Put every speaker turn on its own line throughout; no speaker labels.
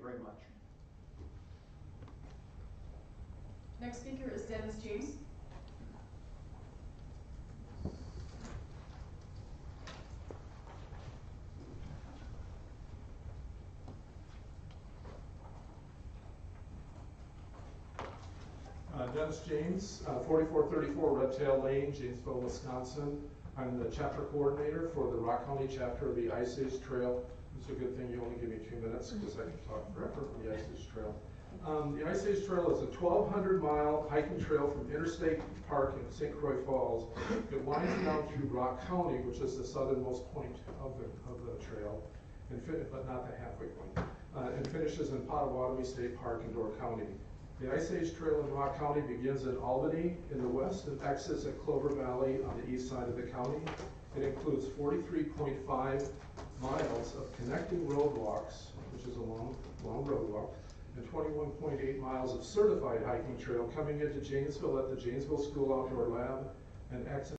very much.
Next speaker is Dennis James.
Dennis James, 4434 Red Tail Lane, Janesville, Wisconsin. I'm the chapter coordinator for the Rock County chapter of the Ice Age Trail. It's a good thing you only give me 2 minutes because I can talk forever on the Ice Age Trail. The Ice Age Trail is a 1,200-mile hiking trail from Interstate Park in St. Croix Falls. It winds down through Rock County, which is the southernmost point of the trail, but not the halfway point, and finishes in Pottawatomie State Park in Door County. The Ice Age Trail in Rock County begins in Albany in the west and exits at Clover Valley on the east side of the county. It includes 43.5 miles of connecting roadwalks, which is a long roadwalk, and 21.8 miles of certified hiking trail coming into Janesville at the Janesville School Outdoor Lab and exit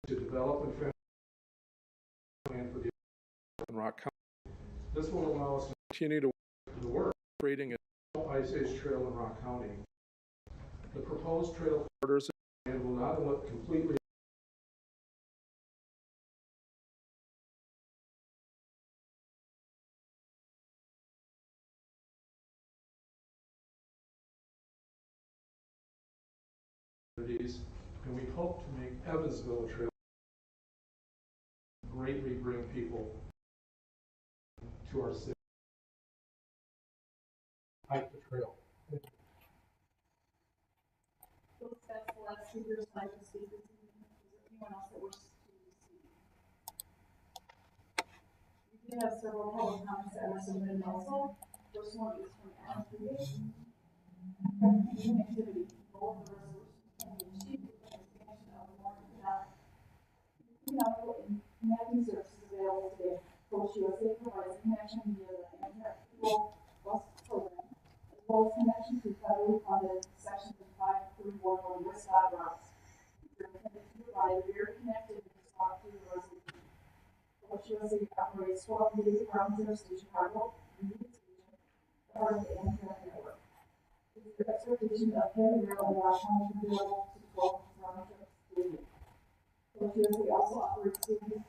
to develop and plan for the Rock County. This will allow us to continue to work creating a Ice Age Trail in Rock County. The proposed trail corridors and will not completely and we hope to make Evansville a trail greatly bring people to our city. Hike the trail.
So that's the last speaker's like to speak. Is there anyone else that wishes to speak? We do have several public comments that were submitted also. First one is from Adam Activity. Goal of the resolution can be achieved with the expansion of the market path. And connecting services available today. Coach USA provides connection via the Amtrak bus program, as well as connection to federally funded sections of 5311 Westbound routes. They're intended to provide very connected and respond to the resolution. Coach USA operates 12 days around Interstate Chicago, Union Station, part of the Amtrak network. The expectation of heavy rail and Rock County available to 12 round trips daily. Coach USA also operates cities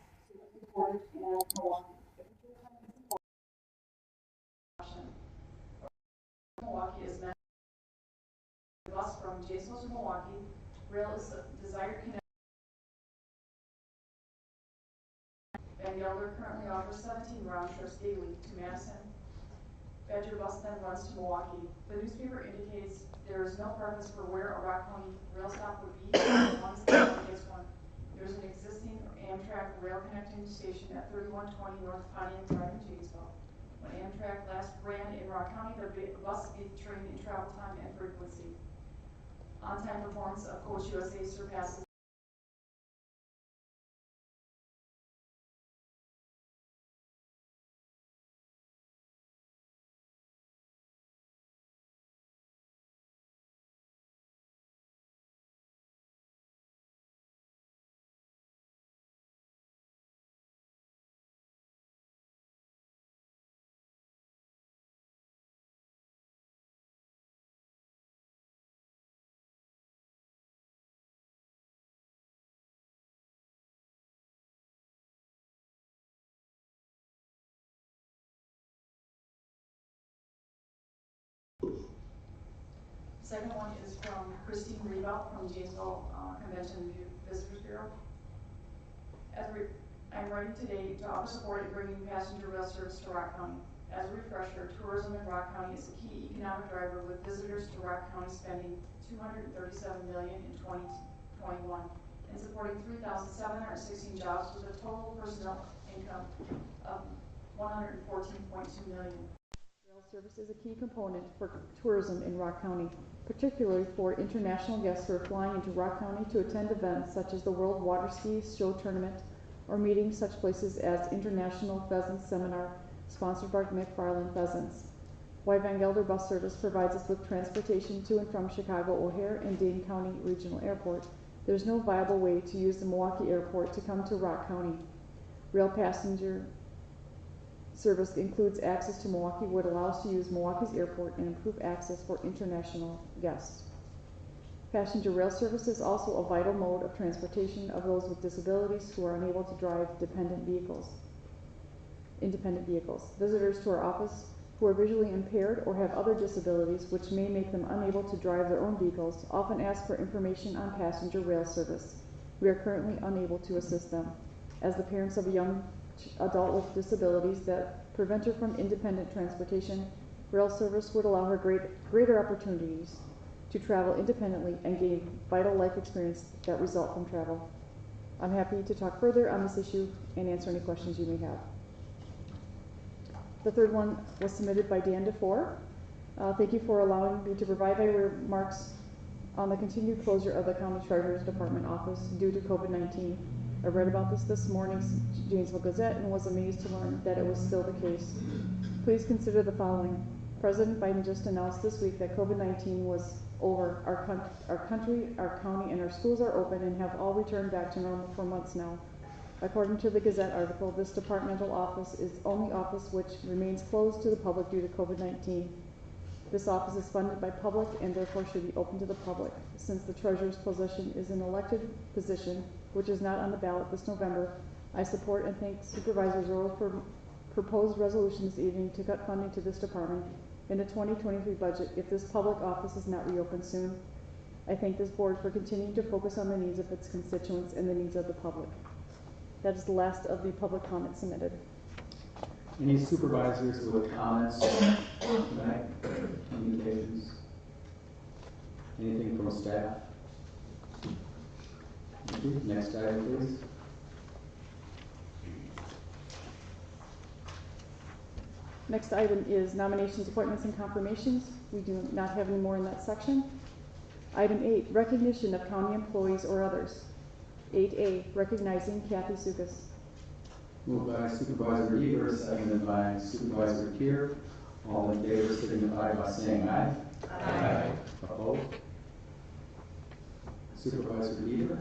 supported and Milwaukee. Milwaukee is meant to bus from Janesville to Milwaukee. Rail is a desired connection. Van Gelder currently offers 17 round trips daily to Madison. Badger bus then runs to Milwaukee. The newspaper indicates there is no preference for where a Rock County rail stop would be as long as the county gets one. There's an existing Amtrak rail connecting station at 3120 North Pontiac Drive in Janesville. When Amtrak last ran in Rock County, the bus beat the train in travel time and frequency. On-time performance of Coach USA surpasses Second one is from Christine Rebout from Janesville Convention Visitors Bureau. I'm writing today to offer support in bringing passenger rail service to Rock County. As a refresher, tourism in Rock County is a key economic driver, with visitors to Rock County spending $237 million in 2021 and supporting 3,716 jobs with a total personnel income of $114.2 million. Rail service is a key component for tourism in Rock County, particularly for international guests who are flying into Rock County to attend events such as the World Water Ski Show Tournament or meetings such places as International Pheasant Seminar sponsored by McFarland Pheasants. Van Gelder Bus Service provides us with transportation to and from Chicago O'Hare and Dane County Regional Airport
There's no viable way to use the Milwaukee Airport to come to Rock County. Rail passenger service includes access to Milwaukee, would allow us to use Milwaukee's airport and improve access for international guests. Passenger rail service is also a vital mode of transportation of those with disabilities who are unable to drive independent vehicles. Visitors to our office who are visually impaired or have other disabilities which may make them unable to drive their own vehicles often ask for information on passenger rail service. We are currently unable to assist them. As the parents of a young adult with disabilities that prevent her from independent transportation, rail service would allow her greater opportunities to travel independently and gain vital life experience that result from travel. I'm happy to talk further on this issue and answer any questions you may have. The third one was submitted by Dan DeFore. Thank you for allowing me to provide my remarks on the continued closure of the County Treasurer's Department office due to COVID-19. I read about this morning's Janesville Gazette and was amazed to learn that it was still the case. Please consider the following. President Biden just announced this week that COVID-19 was over. Our country, our county, and our schools are open and have all returned back to normal for months now. According to the Gazette article, this departmental office is the only office which remains closed to the public due to COVID-19. This office is funded by public and therefore should be open to the public. Since the treasurer's position is an elected position, which is not on the ballot this November, I support and thank Supervisors for proposed resolution this evening to cut funding to this department in the 2023 budget if this public office is not reopened soon. I thank this board for continuing to focus on the needs of its constituents and the needs of the public. That is the last of the public comments submitted.
Any supervisors with comments tonight? Communications? Anything from staff? Thank you. Next item, please.
Next item is nominations, appointments, and confirmations. We do not have any more in that section. Item 8, recognition of county employees or others. 8A, recognizing Kathy Sukas.
Moved by Supervisor Eber, seconded by Supervisor Kier. All in favor signify by saying aye. Aye. Opposed? Supervisor Eber.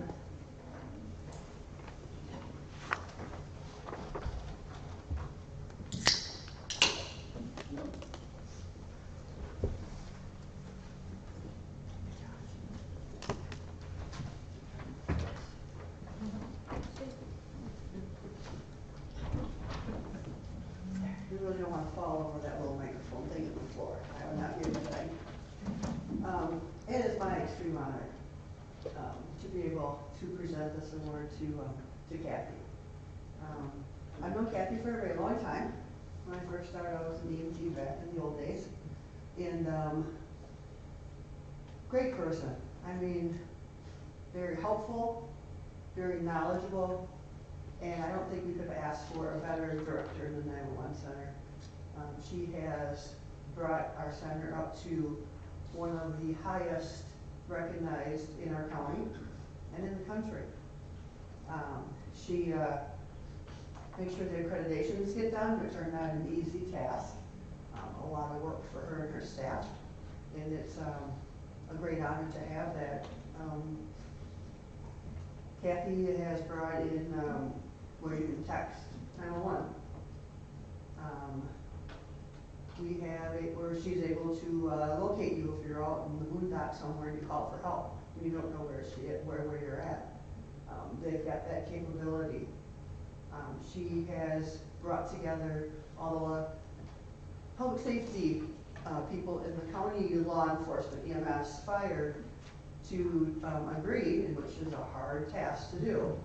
You really don't want to fall over that little microphone thing on the floor. I would not give it a thing. It is my extreme honor to be able to present this award to Kathy. I've known Kathy for a very long time. When I first started, I was in EMT back in the old days. And great person. I mean, very helpful, very knowledgeable, and I don't think we could have asked for a better director in the 911 Center. She has brought our center up to one of the highest recognized in our county and in the country. She makes sure the accreditations get done, which are not an easy task. A lot of work for her and her staff, and it's a great honor to have that. Kathy has brought in where you can text 911. We have it where she's able to locate you if you're out in the boondocks somewhere and you call for help and you don't know where you're at. They've got that capability. She has brought together all the public safety people in the county, law enforcement, EMS, fire, to agree, which is a hard task to do,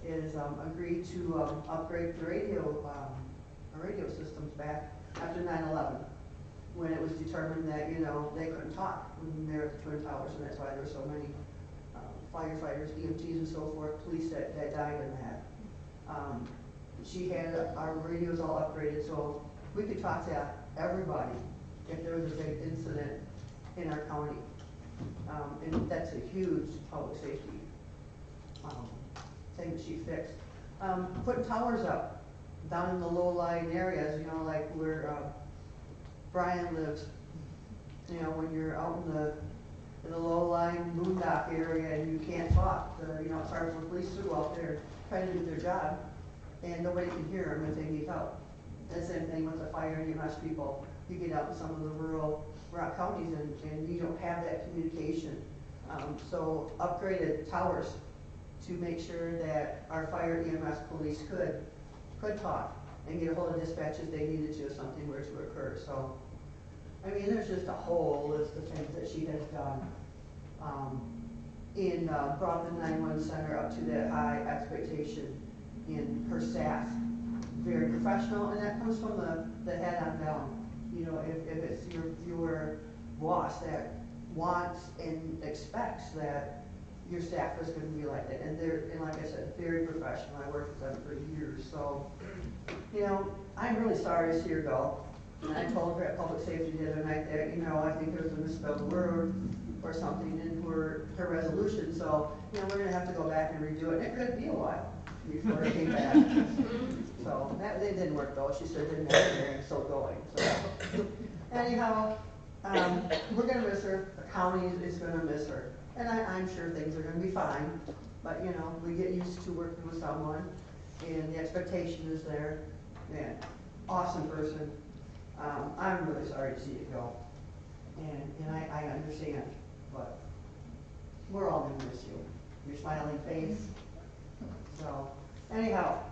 is agree to upgrade the radio systems back after 9/11, when it was determined that, you know, they couldn't talk when they were at the Twin Towers, and that's why there were so many firefighters, EMTs, and so forth, police that died in that. She had our radios all upgraded so we could talk to everybody if there was a big incident in our county. And that's a huge public safety thing that she fixed. Putting towers up down in the low-lying areas, you know, like where Brian lives. You know, when you're out in the in a low-lying boondock area and you can't talk. You know, it's hard for police to go out there trying to do their job, and nobody can hear them if they need help. And the same thing with the fire and EMS people. You get out in some of the rural rock counties and you don't have that communication. So upgraded towers to make sure that our fire, EMS, police could talk and get a hold of dispatch if they needed to if something were to occur. So, I mean, there's just a whole list of things that she has done. Brought the 911 center up to that high expectation in her staff. Very professional, and that comes from the head on down. You know, if it's your boss that wants and expects that your staff is going to be like that, and like I said, very professional. I worked with them for years, so you know, I'm really sorry to see her go. And I told her at public safety the other night that, you know, I think there's a misspelled word or something in her resolution, so you know, we're going to have to go back and redo it. And it could be a while before it came back. So that it didn't work though. She said it didn't have hearing, so going. So anyhow, we're gonna miss her. The county is gonna miss her, and I'm sure things are gonna be fine. But you know, we get used to working with someone, and the expectation is there. Man, awesome person. I'm really sorry to see it go, and I understand, but we're all gonna miss you. Your smiling face. So anyhow.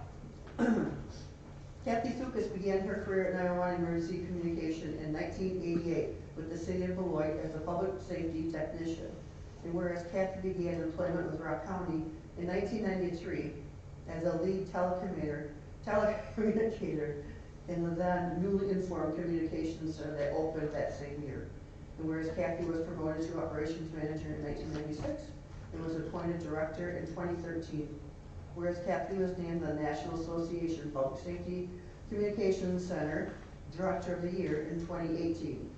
Kathy Thukas began her career at 911 Emergency Communication in 1988 with the City of Beloit as a public safety technician. And whereas Kathy began employment with Rock County in 1993 as a lead telecommunicator in the then newly informed communications center that opened that same year. And whereas Kathy was promoted to operations manager in 1996 and was appointed director in 2013. Whereas Kathy was named the National Association Public Safety Communications Center Director of the Year in 2018.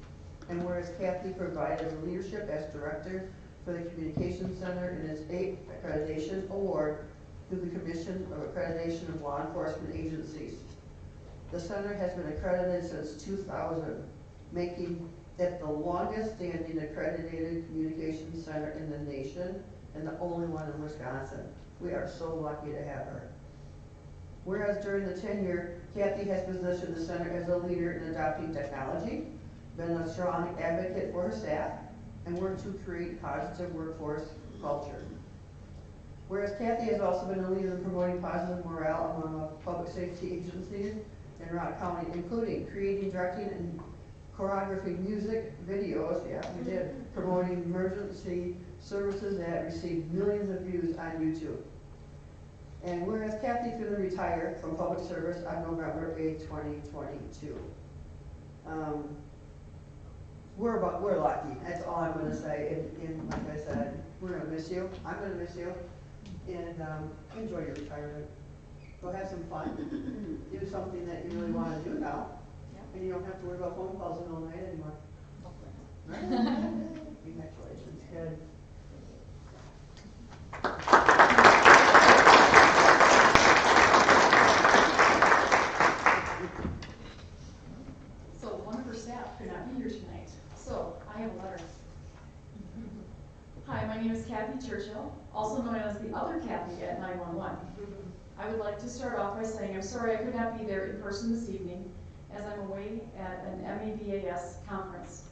And whereas Kathy provided leadership as Director for the Communications Center in its 8th accreditation award through the Commission of Accreditation of Law Enforcement Agencies. The center has been accredited since 2000, making it the longest standing accredited communications center in the nation and the only one in Wisconsin. We are so lucky to have her. Whereas during the tenure, Kathy has positioned the center as a leader in adopting technology, been a strong advocate for her staff, and worked to create positive workforce culture. Whereas Kathy has also been a leader in promoting positive morale among public safety agencies in Rock County, including creating, directing, and choreographing music videos, yeah, we did, promoting emergency services that received millions of views on YouTube. And whereas Kathy is going to retire from public service on November 8, 2022. We're lucky. That's all I'm going to say. And like I said, we're going to miss you. I'm going to miss you. And enjoy your retirement. Go have some fun. Do something that you really want to do now.
Yep.
And you don't have to worry about phone calls in the middle of the night anymore. Congratulations. Good.
So one of her staff could not be here tonight. So I have a letter. Hi, my name is Kathy Churchill, also known as the other Kathy at 911. I would like to start off by saying I'm sorry I could not be there in person this evening as I'm away at an MABAS conference.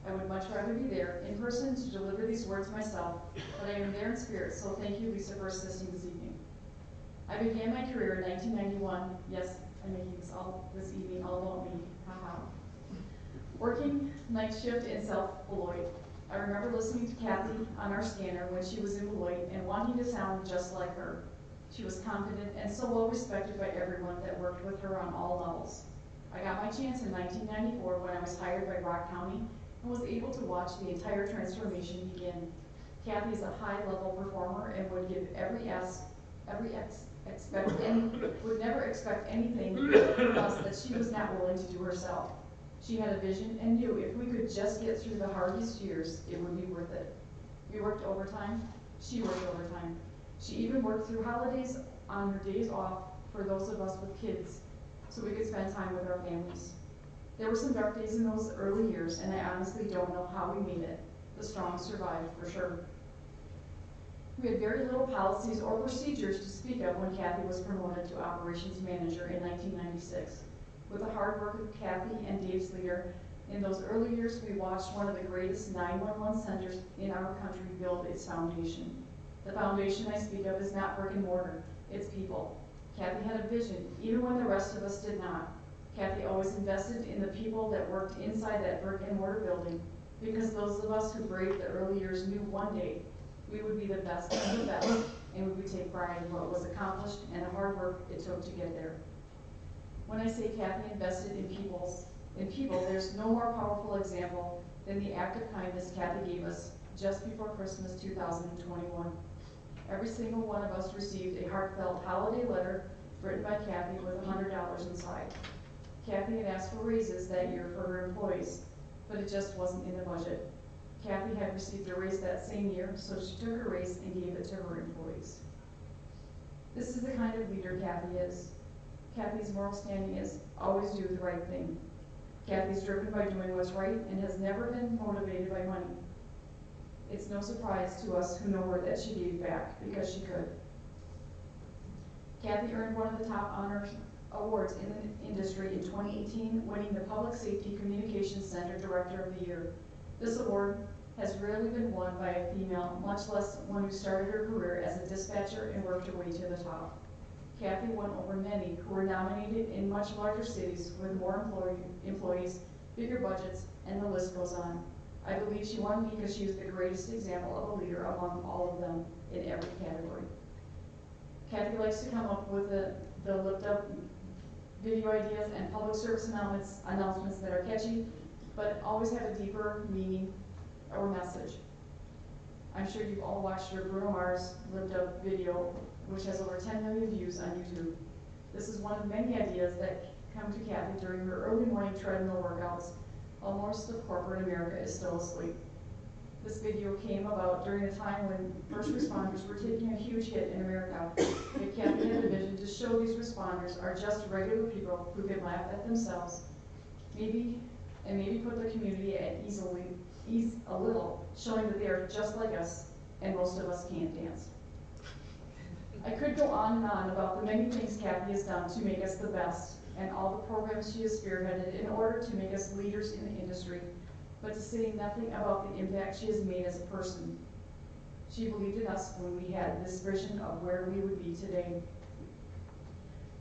I would much rather be there in person to deliver these words myself, but I am there in spirit, so thank you, Lisa, for assisting this evening. I began my career in 1991. Yes, I'm making this evening all about me. Haha. Working night shift in South Beloit. I remember listening to Kathy on our scanner when she was in Beloit and wanting to sound just like her. She was confident and so well respected by everyone that worked with her on all levels. I got my chance in 1994 when I was hired by Rock County and was able to watch the entire transformation begin. Kathy is a high-level performer and would give would never expect anything from us that she was not willing to do herself. She had a vision and knew if we could just get through the hardest years, it would be worth it. We worked overtime. She worked overtime. She even worked through holidays on her days off for those of us with kids, so we could spend time with our families. There were some dark days in those early years, and I honestly don't know how we made it. The strong survive, for sure. We had very little policies or procedures to speak of when Kathy was promoted to operations manager in 1996. With the hard work of Kathy and Dave's leader, in those early years we watched one of the greatest 911 centers in our country build its foundation. The foundation I speak of is not brick and mortar, it's people. Kathy had a vision, even when the rest of us did not. Kathy always invested in the people that worked inside that brick and mortar building, because those of us who braved the early years knew one day we would be the best of the best, and we would take pride in what was accomplished and the hard work it took to get there. When I say Kathy invested in people, there's no more powerful example than the act of kindness Kathy gave us just before Christmas 2021. Every single one of us received a heartfelt holiday letter written by Kathy with $100 inside. Kathy had asked for raises that year for her employees, but it just wasn't in the budget. Kathy had received a raise that same year, so she took her raise and gave it to her employees. This is the kind of leader Kathy is. Kathy's moral standing is always do the right thing. Kathy's driven by doing what's right and has never been motivated by money. It's no surprise to us who know her that she gave back because she could. Kathy earned one of the top honors awards in the industry in 2018, winning the Public Safety Communications Center Director of the Year. This award has rarely been won by a female, much less one who started her career as a dispatcher and worked her way to the top. Kathy won over many who were nominated in much larger cities with more employees, bigger budgets, and the list goes on. I believe she won because she is the greatest example of a leader among all of them in every category. Kathy likes to come up with the lift up video ideas and public service announcements that are catchy, but always have a deeper meaning or message. I'm sure you've all watched her Bruno Mars lift up video, which has over 10 million views on YouTube. This is one of many ideas that come to Kathy during her early morning treadmill workouts, while most of corporate America is still asleep. This video came about during a time when first responders were taking a huge hit in America. Yet Kathy had a vision to show these responders are just regular people who can laugh at themselves, maybe put the community at ease a little, showing that they are just like us, and most of us can't dance. I could go on and on about the many things Kathy has done to make us the best, and all the programs she has spearheaded in order to make us leaders in the industry, but to say nothing about the impact she has made as a person. She believed in us when we had this vision of where we would be today.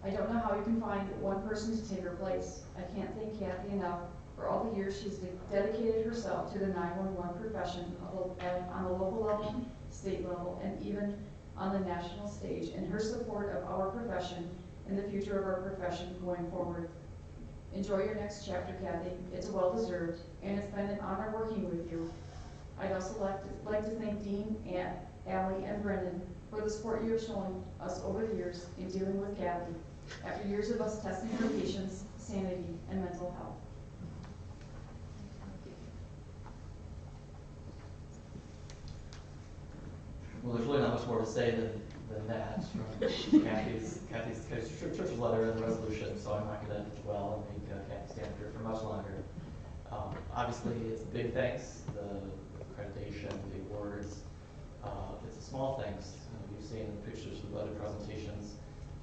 I don't know how you can find one person to take her place. I can't thank Kathy enough for all the years she's dedicated herself to the 911 profession on the local level, state level, and even on the national stage, and her support of our profession and the future of our profession going forward. Enjoy your next chapter, Kathy. It's well-deserved, and it's been an honor working with you. I'd also like to thank Dean, Aunt, Allie, and Brendan for the support you have shown us over the years in dealing with Kathy, after years of us testing her patience, sanity, and mental health.
Well, there's really not much more to say than that from Kathy's church's letter and the resolution, so I'm not going to dwell and make Kathy stand up here for much longer. Obviously, it's the big things, the accreditation, the awards. It's the small things. You've seen the pictures of the budget presentations,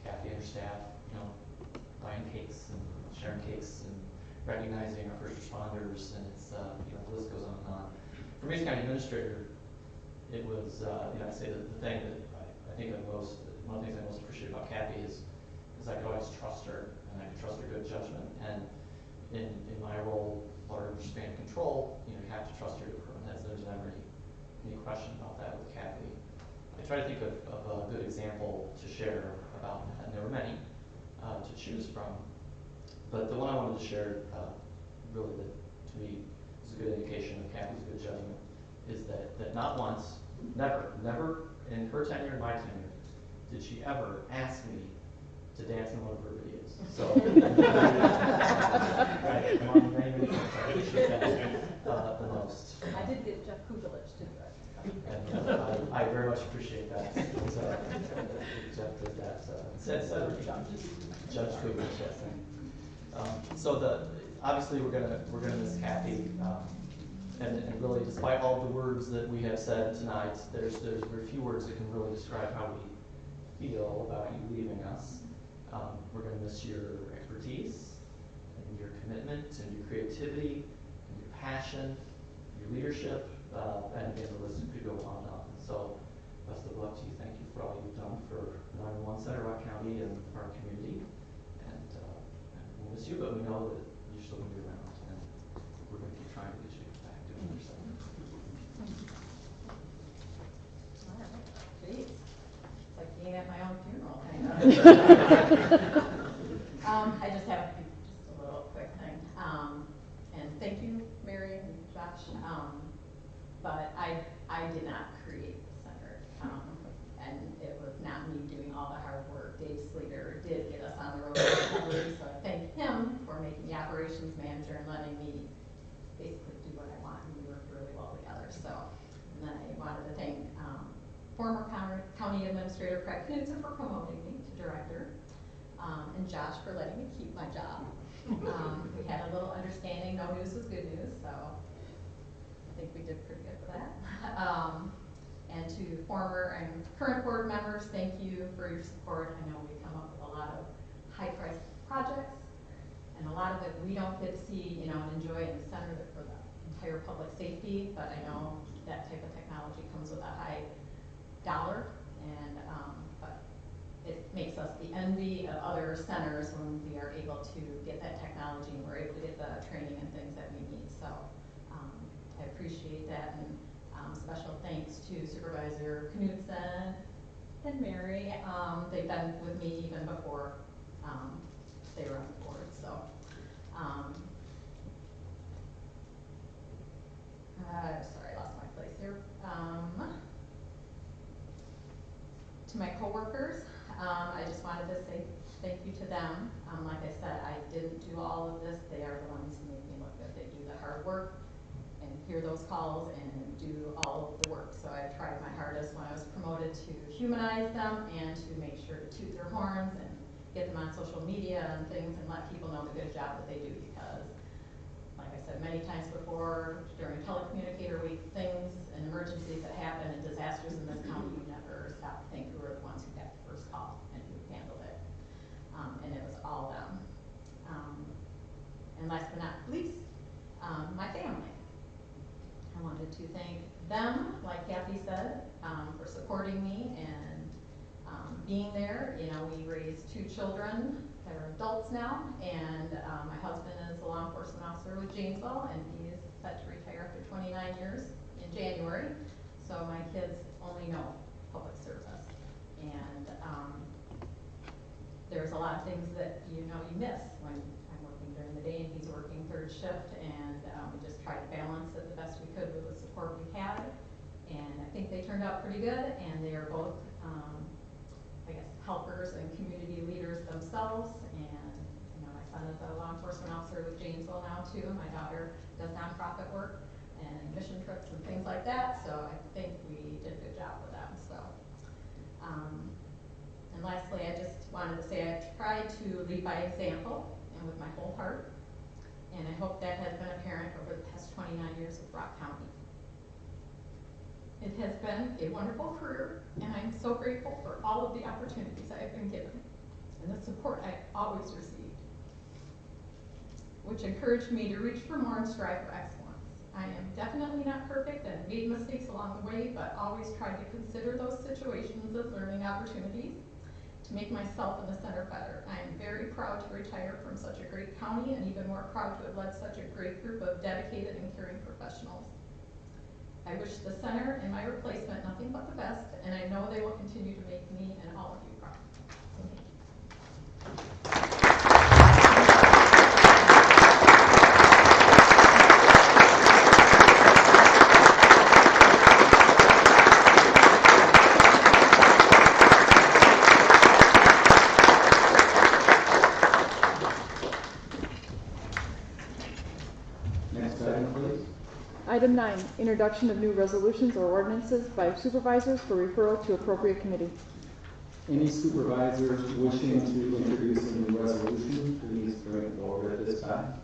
Kathy and her staff, buying cakes and sharing cakes and recognizing our first responders, and it's the list goes on and on. For me as county administrator, it was, I say that the thing that I think one of the things I most appreciate about Kathy is I could always trust her, and I could trust her good judgment. And in my role, large span control, you have to trust her. There's never any question about that with Kathy. I try to think of a good example to share about that, and there were many to choose from. But the one I wanted to share, really, that to me is a good indication of Kathy's good judgment, is that not once, never in her tenure and my tenure, did she ever ask me to dance in one of her videos. So, right, many times. I appreciate that the most.
I did get Jeff Kugelich to do it.
And I very much appreciate that. Jeff did that. Judge Kugelich, yes. So obviously we're gonna miss Kathy. And really, despite all the words that we have said tonight, there's very few words that can really describe how we feel about you leaving us. We're going to miss your expertise, and your commitment, and your creativity, and your passion, your leadership, and again, the list could go on and on. So, best of luck to you. Thank you for all you've done for 911 Center, Rock County, and our community. And we'll miss you, but we know that you're still going to be around, and we're going to keep trying to get you back doing your stuff.
Geez, it's like being at my own funeral, kind of. I just have just a little quick thing. And thank you, Mary and Josh. But I did not create the center. And it was not me doing all the hard work. Dave Slater did get us on the road to recovery, so I thank him for making the operations manager and letting me basically do what I want, and we worked really well together. So, and then I wanted to thank former County Administrator Craig Knudsen for promoting me to director, and Josh for letting me keep my job. We had a little understanding, no news was good news, so I think we did pretty good for that. And to former and current board members, thank you for your support. I know we come up with a lot of high-priced projects, and a lot of it we don't get to see, and enjoy in the center for the entire public safety, but I know that type of technology comes with a high dollar, and but it makes us the envy of other centers when we are able to get that technology and we're able to get the training and things that we need. So I appreciate that, and special thanks to Supervisor Knudsen and Mary. They've been with me even before they were on the board. So sorry, I lost my place here. To my coworkers, I just wanted to say thank you to them. Like I said, I didn't do all of this. They are the ones who make me look good. They do the hard work and hear those calls and do all of the work. So I tried my hardest when I was promoted to humanize them and to make sure to toot their horns and get them on social media and things and let people know the good job that they do, because like I said many times before, during telecommunicator week, things and emergencies that happen and disasters in this county, you never stop to think who are the ones who got the first call and who handled it. And it was all them. And last but not least, my family. I wanted to thank them, like Kathy said, for supporting me and being there. We raised 2 children that are adults now, and my husband is a law enforcement officer with Janesville, and he is set to retire after 29 years in January. So my kids only know public service, and there's a lot of things that you miss when I'm working during the day and he's working third shift, and we just tried to balance it the best we could with the support we had, and I think they turned out pretty good, and they are both I guess helpers and community leaders themselves. And my son is a law enforcement officer with Janesville now too. My daughter does nonprofit work and mission trips and things like that, so I think we did a good job with them. So and lastly, I just wanted to say I tried to lead by example and with my whole heart, and I hope that has been apparent over the past 29 years with Rock County. It has been a wonderful career, and I'm so grateful for all of the opportunities I have been given and the support I always received, which encouraged me to reach for more and strive for excellence. I am definitely not perfect and made mistakes along the way, but always tried to consider those situations as learning opportunities to make myself and the center better. I am very proud to retire from such a great county, and even more proud to have led such a great group of dedicated and caring professionals. I wish the center and my replacement nothing but the best, and I know they will continue to make me and all of you proud. So thank you.
Item 9, introduction of new resolutions or ordinances by supervisors for referral to appropriate committee.
Any supervisors wishing to introduce a new resolution, please bring it forward at this time.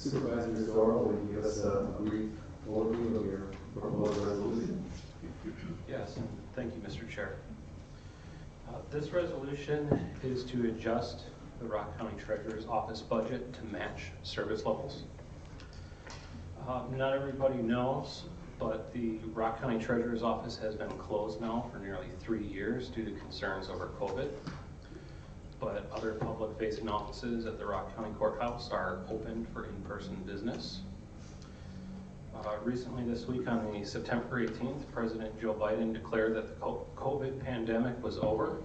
Supervisor Zorro, will you give us a brief overview of your proposed resolution?
Yes, and thank you, Mr. Chair. This resolution is to adjust the Rock County Treasurer's Office budget to match service levels. Not everybody knows, but the Rock County Treasurer's Office has been closed now for nearly 3 years due to concerns over COVID. But other public-facing offices at the Rock County Courthouse are open for in-person business. Recently this week on the September 18th, President Joe Biden declared that the COVID pandemic was over.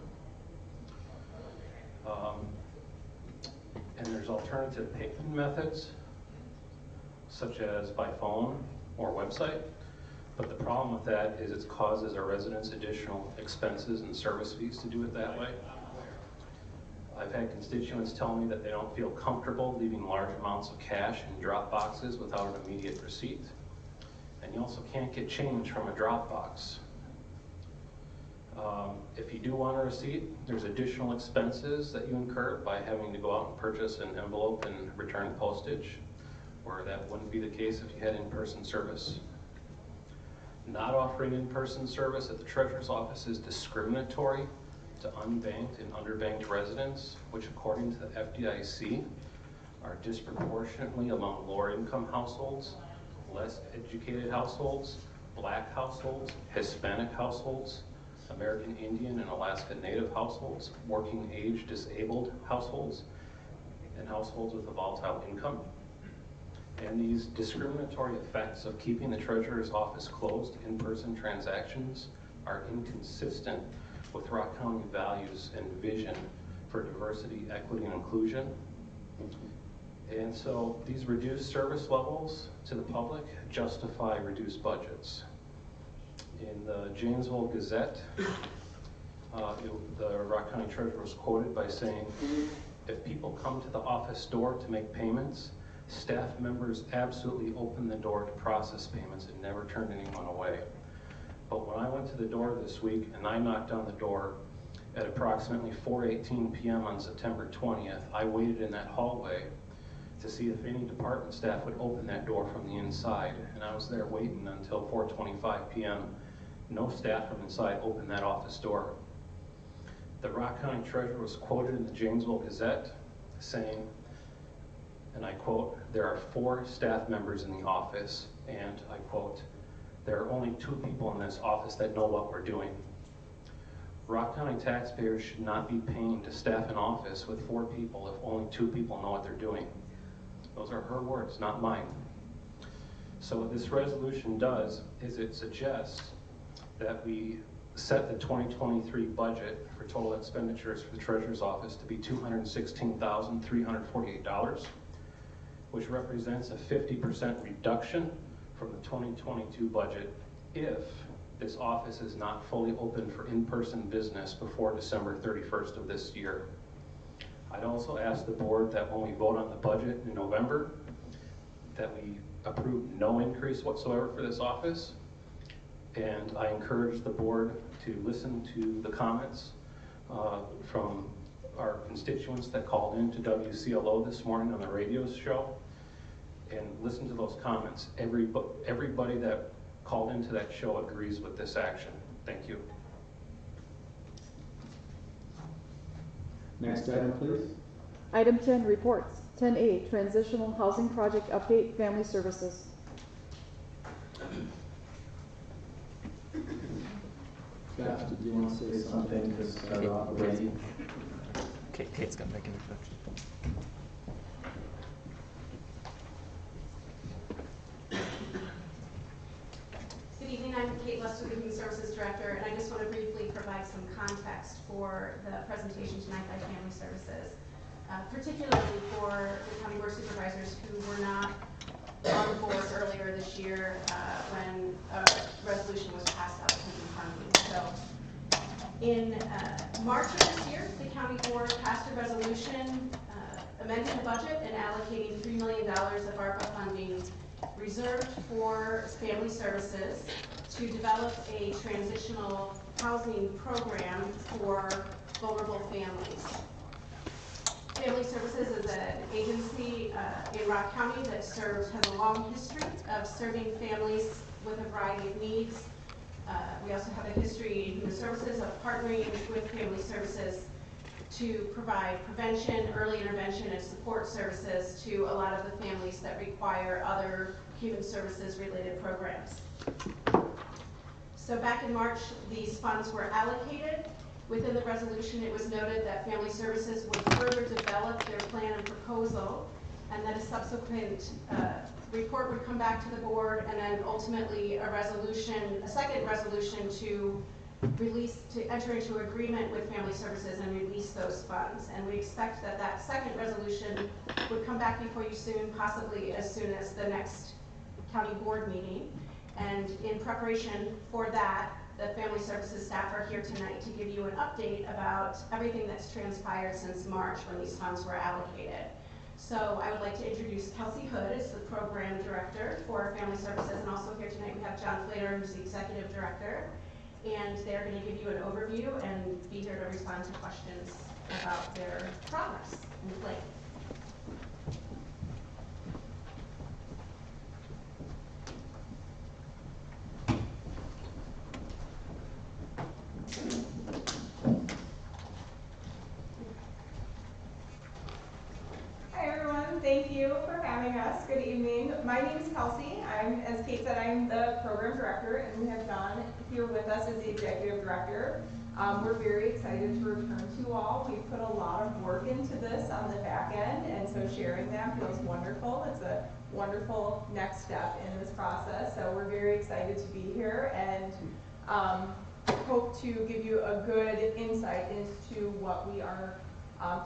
And there's alternative payment methods, such as by phone or website. But the problem with that is it causes our residents additional expenses and service fees to do it that way. I've had constituents tell me that they don't feel comfortable leaving large amounts of cash in drop boxes without an immediate receipt. And you also can't get change from a drop box. If you do want a receipt, there's additional expenses that you incur by having to go out and purchase an envelope and return postage, where that wouldn't be the case if you had in-person service. Not offering in-person service at the Treasurer's Office is discriminatory to unbanked and underbanked residents, which according to the FDIC are disproportionately among lower income households, less educated households, Black households, Hispanic households, American Indian and Alaska Native households, working age disabled households, and households with a volatile income. And these discriminatory effects of keeping the Treasurer's Office closed in-person transactions are inconsistent with Rock County values and vision for diversity, equity, and inclusion. And so these reduced service levels to the public justify reduced budgets. In the Janesville Gazette, the Rock County Treasurer was quoted by saying, "If people come to the office door to make payments, staff members absolutely opened the door to process payments and never turned anyone away. But when I went to the door this week and I knocked on the door at approximately 4:18 p.m. on September 20th, I waited in that hallway to see if any department staff would open that door from the inside. And I was there waiting until 4:25 p.m. No staff from inside opened that office door." The Rock County Treasurer was quoted in the Janesville Gazette saying, and I quote, "There are 4 staff members in the office," and I quote, "There are only 2 people in this office that know what we're doing." Rock County taxpayers should not be paying to staff an office with 4 people if only 2 people know what they're doing. Those are her words, not mine. So what this resolution does is it suggests that we set the 2023 budget for total expenditures for the Treasurer's Office to be $216,348, which represents a 50% reduction from the 2022 budget if this office is not fully open for in-person business before December 31st of this year. I'd also ask the board that when we vote on the budget in November, that we approve no increase whatsoever for this office. And I encourage the board to listen to the comments from our constituents that called into WCLO this morning on the radio show, and listen to those comments. Everybody that called into that show agrees with this action. Thank you.
Next item, please.
Item 10, reports. 10A, Transitional Housing Project Update, Family Services.
Josh, did you want to say something to start off with?
Kate's going to make an introduction.
Good evening, I'm Kate Lester, the Human Services Director, and I just want to briefly provide some context for the presentation tonight by Family Services, particularly for the County Board Supervisors who were not on the board earlier this year when a resolution was passed out of funding. So in March of this year, the County Board passed a resolution amending the budget and allocating $3 million of ARPA funding reserved for family services to develop a transitional housing program for vulnerable families. Family Services is an agency in Rock County that has a long history of serving families with a variety of needs. We also have a history in Human Services of partnering with Family Services to provide prevention, early intervention, and support services to a lot of the families that require other Human Services related programs. So back in March, these funds were allocated. Within the resolution, it was noted that Family Services would further develop their plan and proposal, and that a subsequent report would come back to the board, and then ultimately a second resolution to enter into agreement with Family Services and release those funds. And we expect that that second resolution would come back before you soon, possibly as soon as the next county board meeting. And in preparation for that, the Family Services staff are here tonight to give you an update about everything that's transpired since March when these funds were allocated. So I would like to introduce Kelsey Hood as the Program Director for Family Services, and also here tonight we have John Flater, who's the Executive Director, and they're going to give you an overview and be here to respond to questions about their progress in the plan.
Thank you for having us. Good evening. My name is Kelsey. As Kate said, I'm the program director, and we have John here with us as the executive director. We're very excited to return to you all. We've put a lot of work into this on the back end, and so sharing that feels wonderful. It's a wonderful next step in this process. So we're very excited to be here and hope to give you a good insight into what we are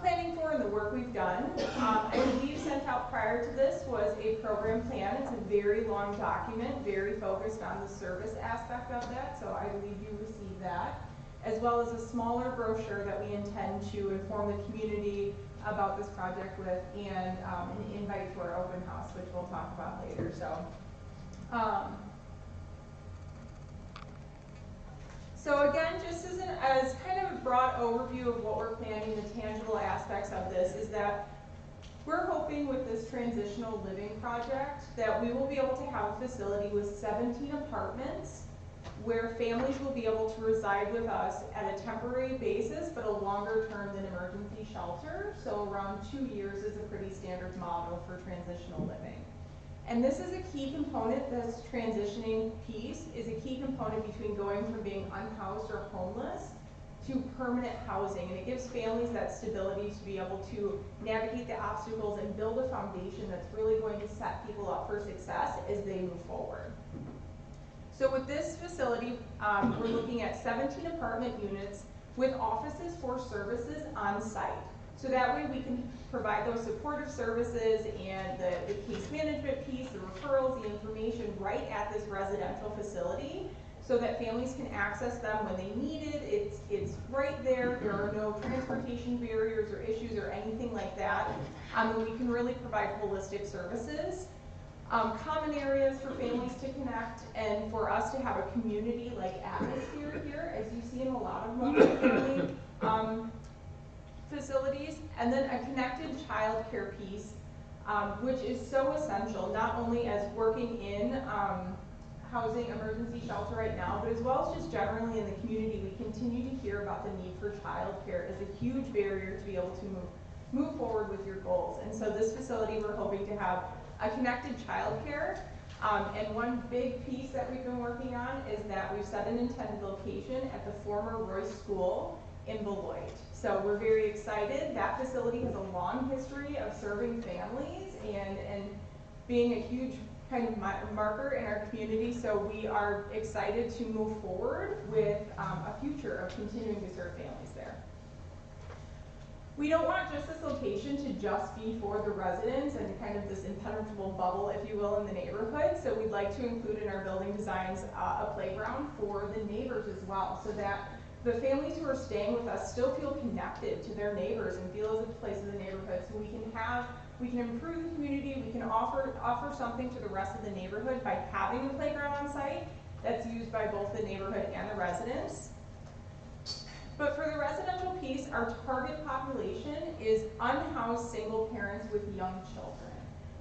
planning for and the work we've done. I believe sent out prior to this was a program plan. It's a very long document, very focused on the service aspect of that, so I believe you received that, as well as a smaller brochure that we intend to inform the community about this project with, and an invite to our open house, which we'll talk about later. So again, just as kind of a broad overview of what we're planning, the tangible aspects of this is that we're hoping with this transitional living project that we will be able to have a facility with 17 apartments where families will be able to reside with us at a temporary basis, but a longer term than emergency shelter. So around 2 years is a pretty standard model for transitional living. And this is a key component, this transitioning piece is a key component between going from being unhoused or homeless to permanent housing. And it gives families that stability to be able to navigate the obstacles and build a foundation that's really going to set people up for success as they move forward. So with this facility, we're looking at 17 apartment units with offices for services on site. So that way we can provide those supportive services and the case management piece, the referrals, the information right at this residential facility so that families can access them when they need it. It's right there. There are no transportation barriers or issues or anything like that. And we can really provide holistic services. Common areas for families to connect and for us to have a community-like atmosphere here, as you see in a lot of multifamily facilities, and then a connected child care piece, which is so essential, not only as working in housing emergency shelter right now, but as well as just generally in the community. We continue to hear about the need for child care as a huge barrier to be able to move forward with your goals. And so this facility, we're hoping to have a connected child care. And one big piece that we've been working on is that we've set an intended location at the former Royce School in Beloit. So we're very excited. That facility has a long history of serving families and being a huge kind of marker in our community. So we are excited to move forward with a future of continuing to serve families there. We don't want just this location to just be for the residents and kind of this impenetrable bubble, if you will, in the neighborhood. So we'd like to include in our building designs a playground for the neighbors as well, so that the families who are staying with us still feel connected to their neighbors and feel as a place of the neighborhood. So we can improve the community, we can offer something to the rest of the neighborhood by having a playground on site that's used by both the neighborhood and the residents. But for the residential piece, our target population is unhoused single parents with young children.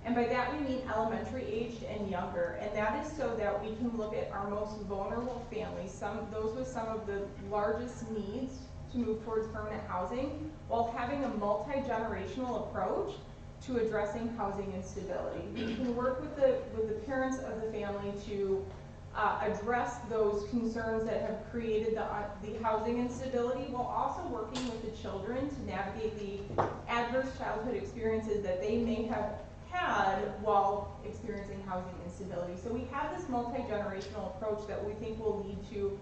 And by that we mean elementary aged and younger. And that is so that we can look at our most vulnerable families, those with some of the largest needs to move towards permanent housing, while having a multi-generational approach to addressing housing instability. We can work with the parents of the family to address those concerns that have created the housing instability, while also working with the children to navigate the adverse childhood experiences that they may have had while experiencing housing instability. So we have this multi-generational approach that we think will lead to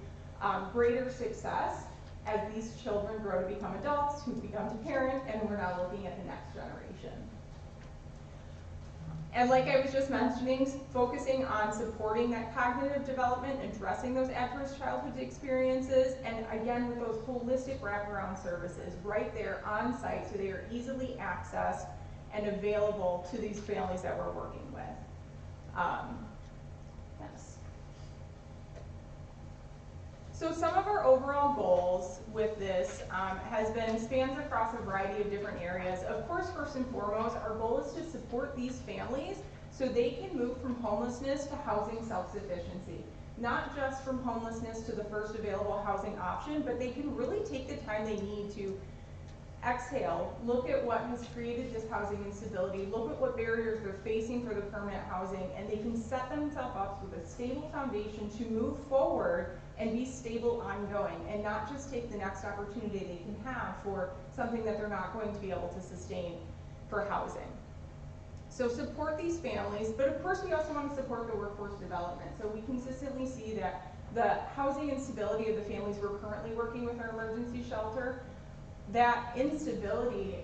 greater success as these children grow to become adults, who become to parent, and we're now looking at the next generation. And like I was just mentioning, focusing on supporting that cognitive development, addressing those adverse childhood experiences, and again with those holistic wraparound services right there on site so they are easily accessed and available to these families that we're working with. Yes. So some of our overall goals with this spans across a variety of different areas. Of course, first and foremost, our goal is to support these families so they can move from homelessness to housing self-sufficiency. Not just from homelessness to the first available housing option, but they can really take the time they need to exhale, look at what has created this housing instability, look at what barriers they're facing for the permanent housing, and they can set themselves up with a stable foundation to move forward and be stable ongoing, and not just take the next opportunity they can have for something that they're not going to be able to sustain for housing. So support these families, but of course we also want to support the workforce development. So we consistently see that the housing instability of the families we're currently working with our emergency shelter, that instability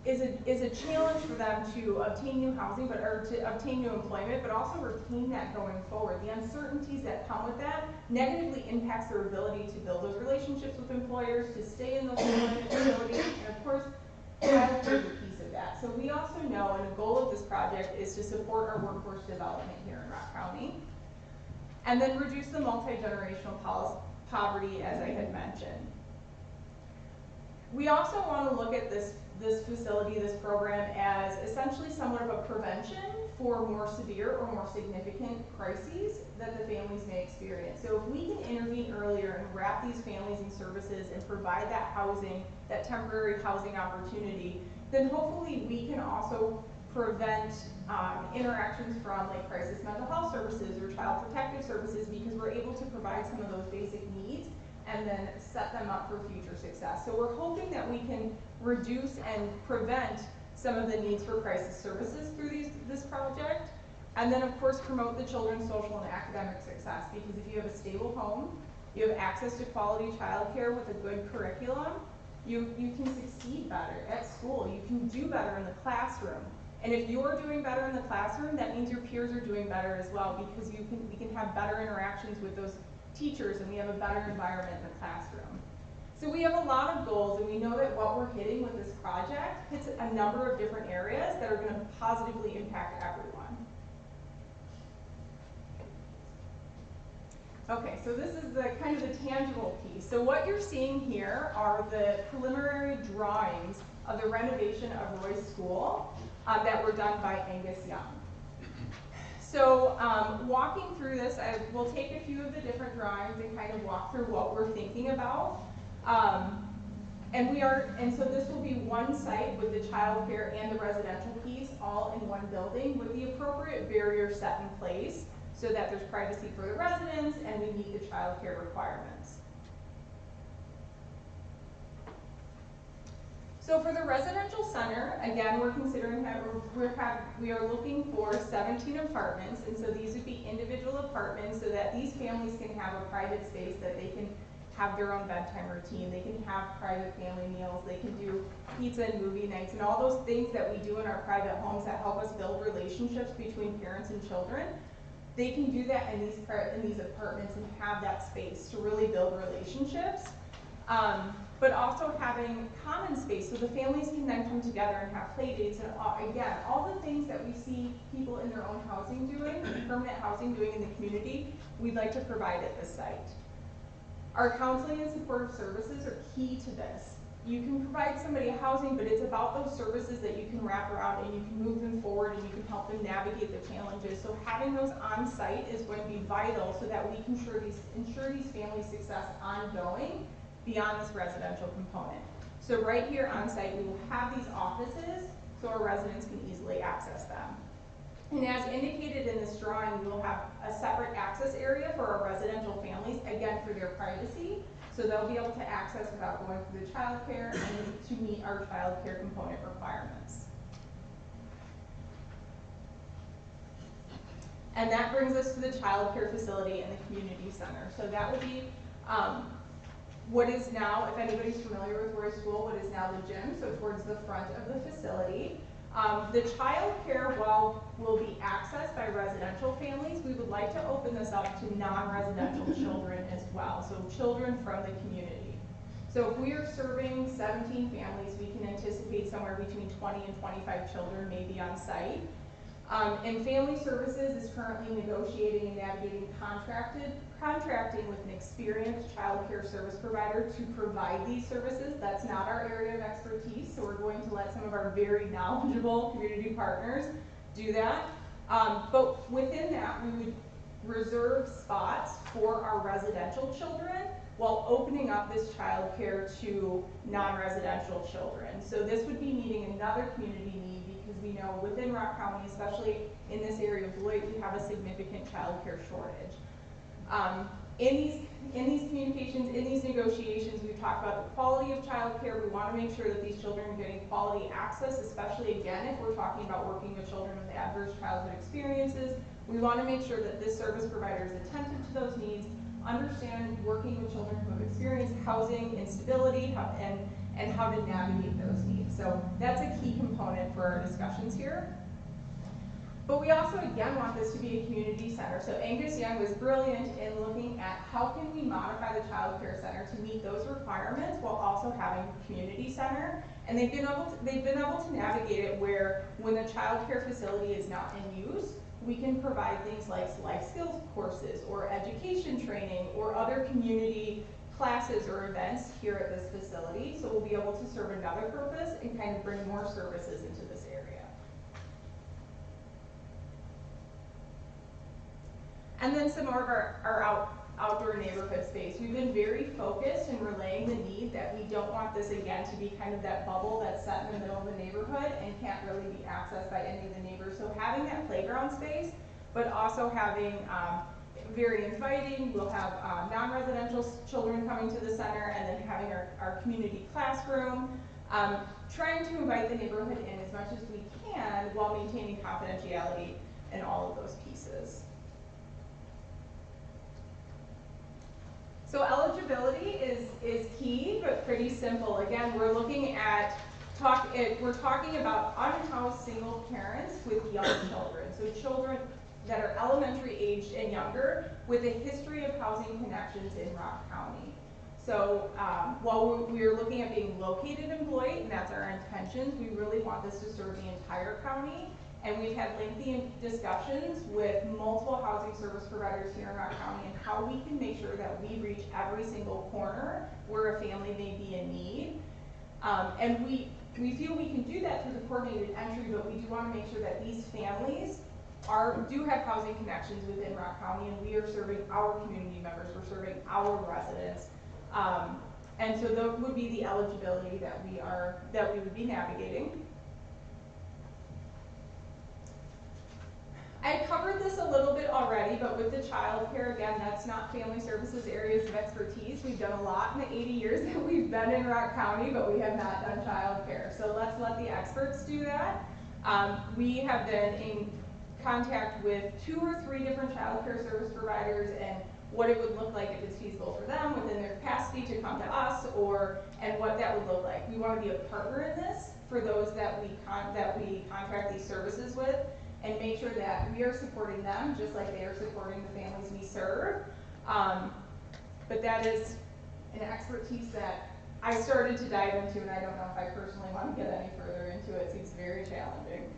is a challenge for them to obtain new housing, or to obtain new employment, but also retain that going forward. The uncertainties that come with that negatively impacts their ability to build those relationships with employers, to stay in those employment facilities, and of course, childcare is a piece of that. So we also know, and the goal of this project is to support our workforce development here in Rock County, and then reduce the multi-generational poverty, as I had mentioned. We also want to look at this facility, this program, as essentially somewhat of a prevention for more severe or more significant crises that the families may experience. So if we can intervene earlier and wrap these families in services and provide that housing, that temporary housing opportunity, then hopefully we can also prevent interactions from like crisis mental health services or child protective services, because we're able to provide some of those basic needs and then set them up for future success. So we're hoping that we can reduce and prevent some of the needs for crisis services through this project, and then of course promote the children's social and academic success, because if you have a stable home, you have access to quality childcare with a good curriculum, you can succeed better at school, you can do better in the classroom. And if you're doing better in the classroom, that means your peers are doing better as well, because we can have better interactions with those teachers, and we have a better environment in the classroom. So we have a lot of goals, and we know that what we're hitting with this project hits a number of different areas that are going to positively impact everyone. Okay, so this is the kind of the tangible piece. So what you're seeing here are the preliminary drawings of the renovation of Roy's School that were done by Angus Young. So walking through this, I will take a few of the different drawings and kind of walk through what we're thinking about. And so this will be one site with the child care and the residential piece all in one building, with the appropriate barriers set in place so that there's privacy for the residents and we meet the child care requirements. So for the residential center, again, we're considering we are looking for 17 apartments, and so these would be individual apartments so that these families can have a private space, that they can have their own bedtime routine, they can have private family meals, they can do pizza and movie nights, and all those things that we do in our private homes that help us build relationships between parents and children. They can do that in these apartments and have that space to really build relationships. But also having common space so the families can then come together and have play dates, and again, all the things that we see people in their own housing doing, permanent housing doing in the community, we'd like to provide at this site. Our counseling and supportive services are key to this. You can provide somebody housing, but it's about those services that you can wrap around and you can move them forward and you can help them navigate the challenges. So having those on site is going to be vital so that we can ensure these families' success ongoing beyond this residential component. So right here on site, we will have these offices so our residents can easily access them. And as indicated in this drawing, we will have a separate access area for our residential families, again for their privacy. So they'll be able to access without going through the child care and to meet our child care component requirements. And that brings us to the child care facility and the community center. So that would be what is now, if anybody's familiar with Roy School, what is now the gym, so towards the front of the facility. The child care will be accessed by residential families. We would like to open this up to non-residential children as well, so children from the community. So if we are serving 17 families, we can anticipate somewhere between 20 and 25 children may be on site. And Family Services is currently negotiating and navigating contracting with an experienced child care service provider to provide these services. That's not our area of expertise, so we're going to let some of our very knowledgeable community partners do that. But within that, we would reserve spots for our residential children while opening up this child care to non-residential children. So this would be meeting another community need because we know within Rock County, especially in this area of Beloit, we have a significant child care shortage. In these communications, in these negotiations, we've talked about the quality of child care. We want to make sure that these children are getting quality access, especially again, if we're talking about working with children with adverse childhood experiences. We want to make sure that this service provider is attentive to those needs, understand working with children who have experienced housing instability and how to navigate those needs. So that's a key component for our discussions here. But we also, again, want this to be a community center. So Angus Young was brilliant in looking at how can we modify the child care center to meet those requirements while also having a community center. And they've been able to navigate it where when the child care facility is not in use, we can provide things like life skills courses or education training or other community classes or events here at this facility. So we'll be able to serve another purpose and kind of bring more services into this area. And then some more of our outdoor neighborhood space. We've been very focused in relaying the need that we don't want this again to be kind of that bubble that's set in the middle of the neighborhood and can't really be accessed by any of the neighbors. So having that playground space, but also having very inviting. We'll have non-residential children coming to the center and then having our community classroom. Trying to invite the neighborhood in as much as we can while maintaining confidentiality in all of those pieces. So eligibility is key, but pretty simple. Again, we're looking at we're talking about unhoused single parents with young children. So children that are elementary aged and younger with a history of housing connections in Rock County. So while we're looking at being located in Beloit, and that's our intentions, we really want this to serve the entire county. And we've had lengthy discussions with multiple housing service providers here in Rock County and how we can make sure that we reach every single corner where a family may be in need. And we feel we can do that through the coordinated entry, but we do want to make sure that these families do have housing connections within Rock County, and we are serving our community members, we're serving our residents. And so that would be the eligibility that we would be navigating. I covered this a little bit already, but with the child care, again, that's not Family Services areas of expertise. We've done a lot in the 80 years that we've been in Rock County, but we have not done child care. So let's let the experts do that. We have been in contact with 2 or 3 different child care service providers and what it would look like if it's feasible for them within their capacity to come to us, and what that would look like. We want to be a partner in this for those that we contract these services with, and make sure that we are supporting them just like they are supporting the families we serve. But that is an expertise that I started to dive into, and I don't know if I personally want to get any further into it. It seems very challenging.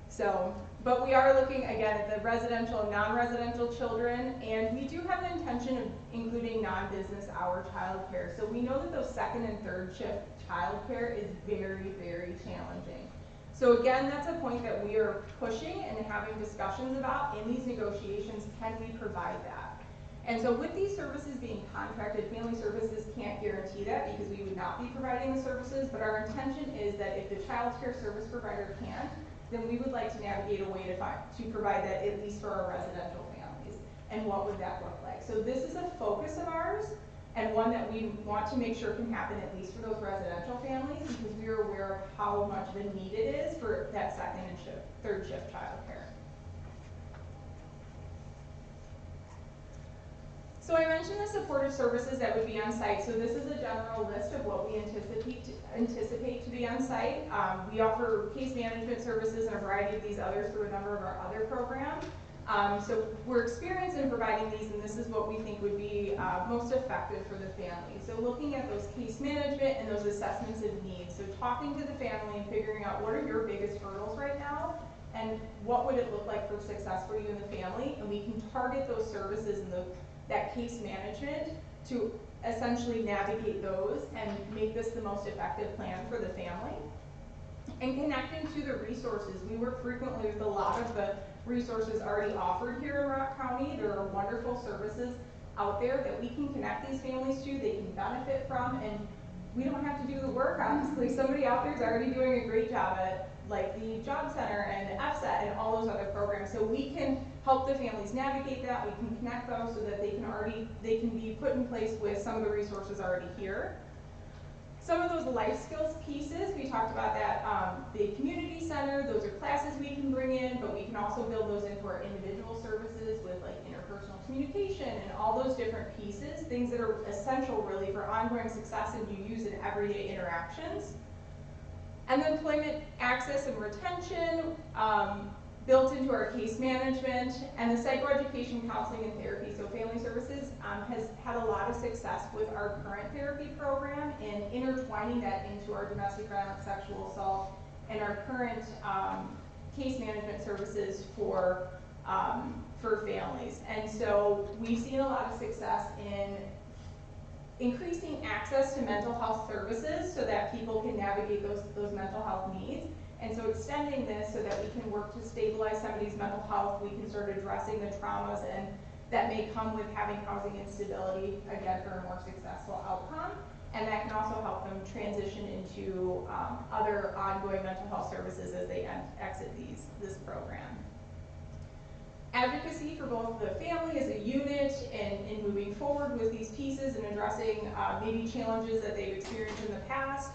So But we are looking again at the residential and non-residential children, and we do have the intention of including non-business hour childcare. So we know that those second and third shift childcare is very, very challenging. So again, that's a point that we are pushing and having discussions about in these negotiations. Can we provide that? And so with these services being contracted, Family Services can't guarantee that because we would not be providing the services, but our intention is that if the child care service provider can't, then we would like to navigate a way to provide that at least for our residential families. And what would that look like? So this is a focus of ours, and one that we want to make sure can happen at least for those residential families, because we are aware of how much of a need it is for that second and third shift childcare. So I mentioned the supportive services that would be on site. So this is a general list of what we anticipate to be on site. We offer case management services and a variety of these others through a number of our other programs. So we're experienced in providing these, and this is what we think would be most effective for the family. So looking at those case management and those assessments of needs. So talking to the family and figuring out what are your biggest hurdles right now, and what would it look like for success for you and the family, and we can target those services and that case management to essentially navigate those and make this the most effective plan for the family. And connecting to the resources. We work frequently with a lot of the resources already offered here in Rock County. There are wonderful services out there that we can connect these families to, they can benefit from, and we don't have to do the work, honestly. Somebody out there is already doing a great job at like the Job Center and the FSET and all those other programs. So we can help the families navigate that, we can connect them so that they can be put in place with some of the resources already here. Some of those life skills pieces, we talked about that, the community center, those are classes we can bring in, but we can also build those into our individual services with like interpersonal communication and all those different pieces, things that are essential really for ongoing success and you use in everyday interactions. And then employment access and retention, built into our case management, and the psychoeducation, counseling, and therapy. So Family Services has had a lot of success with our current therapy program in intertwining that into our domestic violence, sexual assault, and our current case management services for families. And so we've seen a lot of success in increasing access to mental health services so that people can navigate those mental health needs. And so extending this so that we can work to stabilize somebody's mental health, we can start addressing the traumas and that may come with having housing instability, again, for a more successful outcome. And that can also help them transition into other ongoing mental health services as they exit this program. Advocacy for both the family as a unit and in moving forward with these pieces and addressing maybe challenges that they've experienced in the past.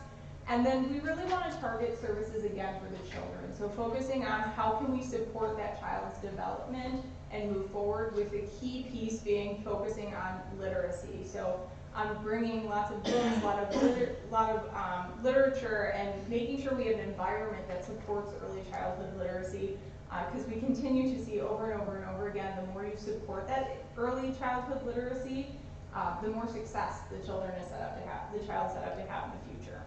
And then we really want to target services again for the children. So focusing on how can we support that child's development and move forward, with the key piece being focusing on literacy. So bringing lots of books, a lot of literature, and making sure we have an environment that supports early childhood literacy. Because we continue to see over and over and over again, the more you support that early childhood literacy, the more success the child is set up to have in the future.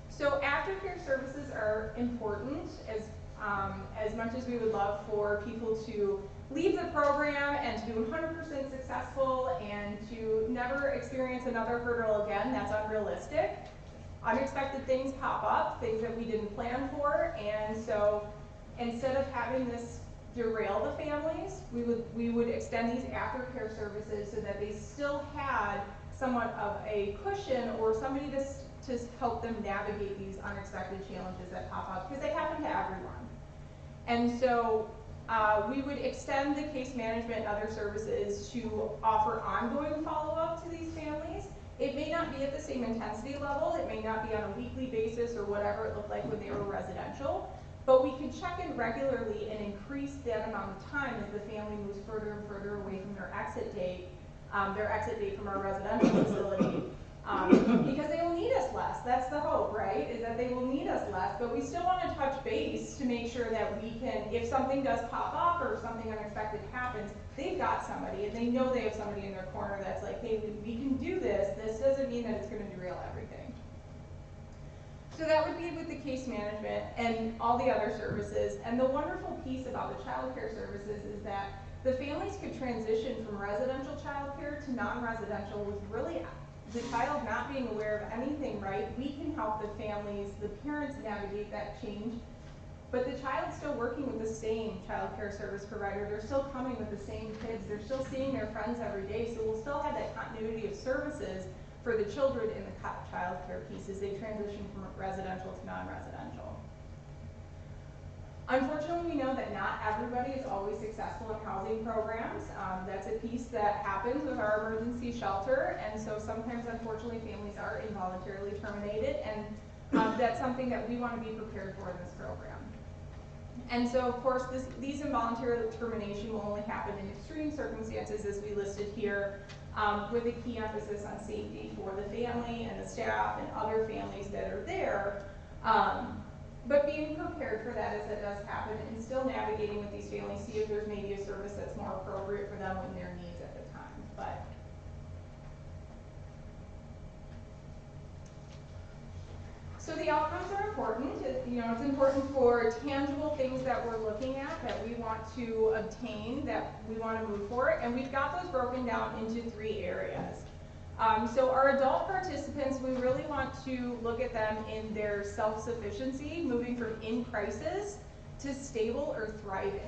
So aftercare services are important as much as we would love for people to leave the program and to be 100% successful and to never experience another hurdle again. That's unrealistic. Unexpected things pop up, things that we didn't plan for, and so instead of having this derail the families, we would extend these aftercare services so that they still had somewhat of a cushion or somebody to help them navigate these unexpected challenges that pop up, because they happen to everyone. And so we would extend the case management and other services to offer ongoing follow-up to these families. It may not be at the same intensity level, it may not be on a weekly basis or whatever it looked like when they were residential, but we can check in regularly and increase that amount of time as the family moves further and further away from their exit date from our residential facility, because they will need us less. That's the hope, right? Is that they will need us less, but we still want to touch base to make sure that we can, if something does pop up or if something unexpected happens, they've got somebody and they know they have somebody in their corner that's like, hey, we can do this. This doesn't mean that it's going to derail everything. navigate with the case management and all the other services. And the wonderful piece about the child care services is that the families could transition from residential child care to non-residential with really the child not being aware of anything, right? We can help the families, the parents navigate that change, but the child's still working with the same child care service provider. They're still coming with the same kids. They're still seeing their friends every day. So we'll still have that continuity of services for the children in the child care pieces. They transition from residential to non-residential. Unfortunately, we know that not everybody is always successful in housing programs. That's a piece that happens with our emergency shelter, and so sometimes, unfortunately, families are involuntarily terminated, and that's something that we want to be prepared for in this program. And so, of course, these involuntary termination will only happen in extreme circumstances, as we listed here, with a key emphasis on safety for the family and the staff and other families that are there. But being prepared for that as it does happen, and still navigating with these families, see if there's maybe a service that's more appropriate for them and their needs at the time. But so the outcomes are important. It's important for tangible things that we're looking at, that we want to obtain, that we want to move for, and we've got those broken down into 3 areas. So our adult participants, we really want to look at them in their self-sufficiency, moving from in crisis to stable or thriving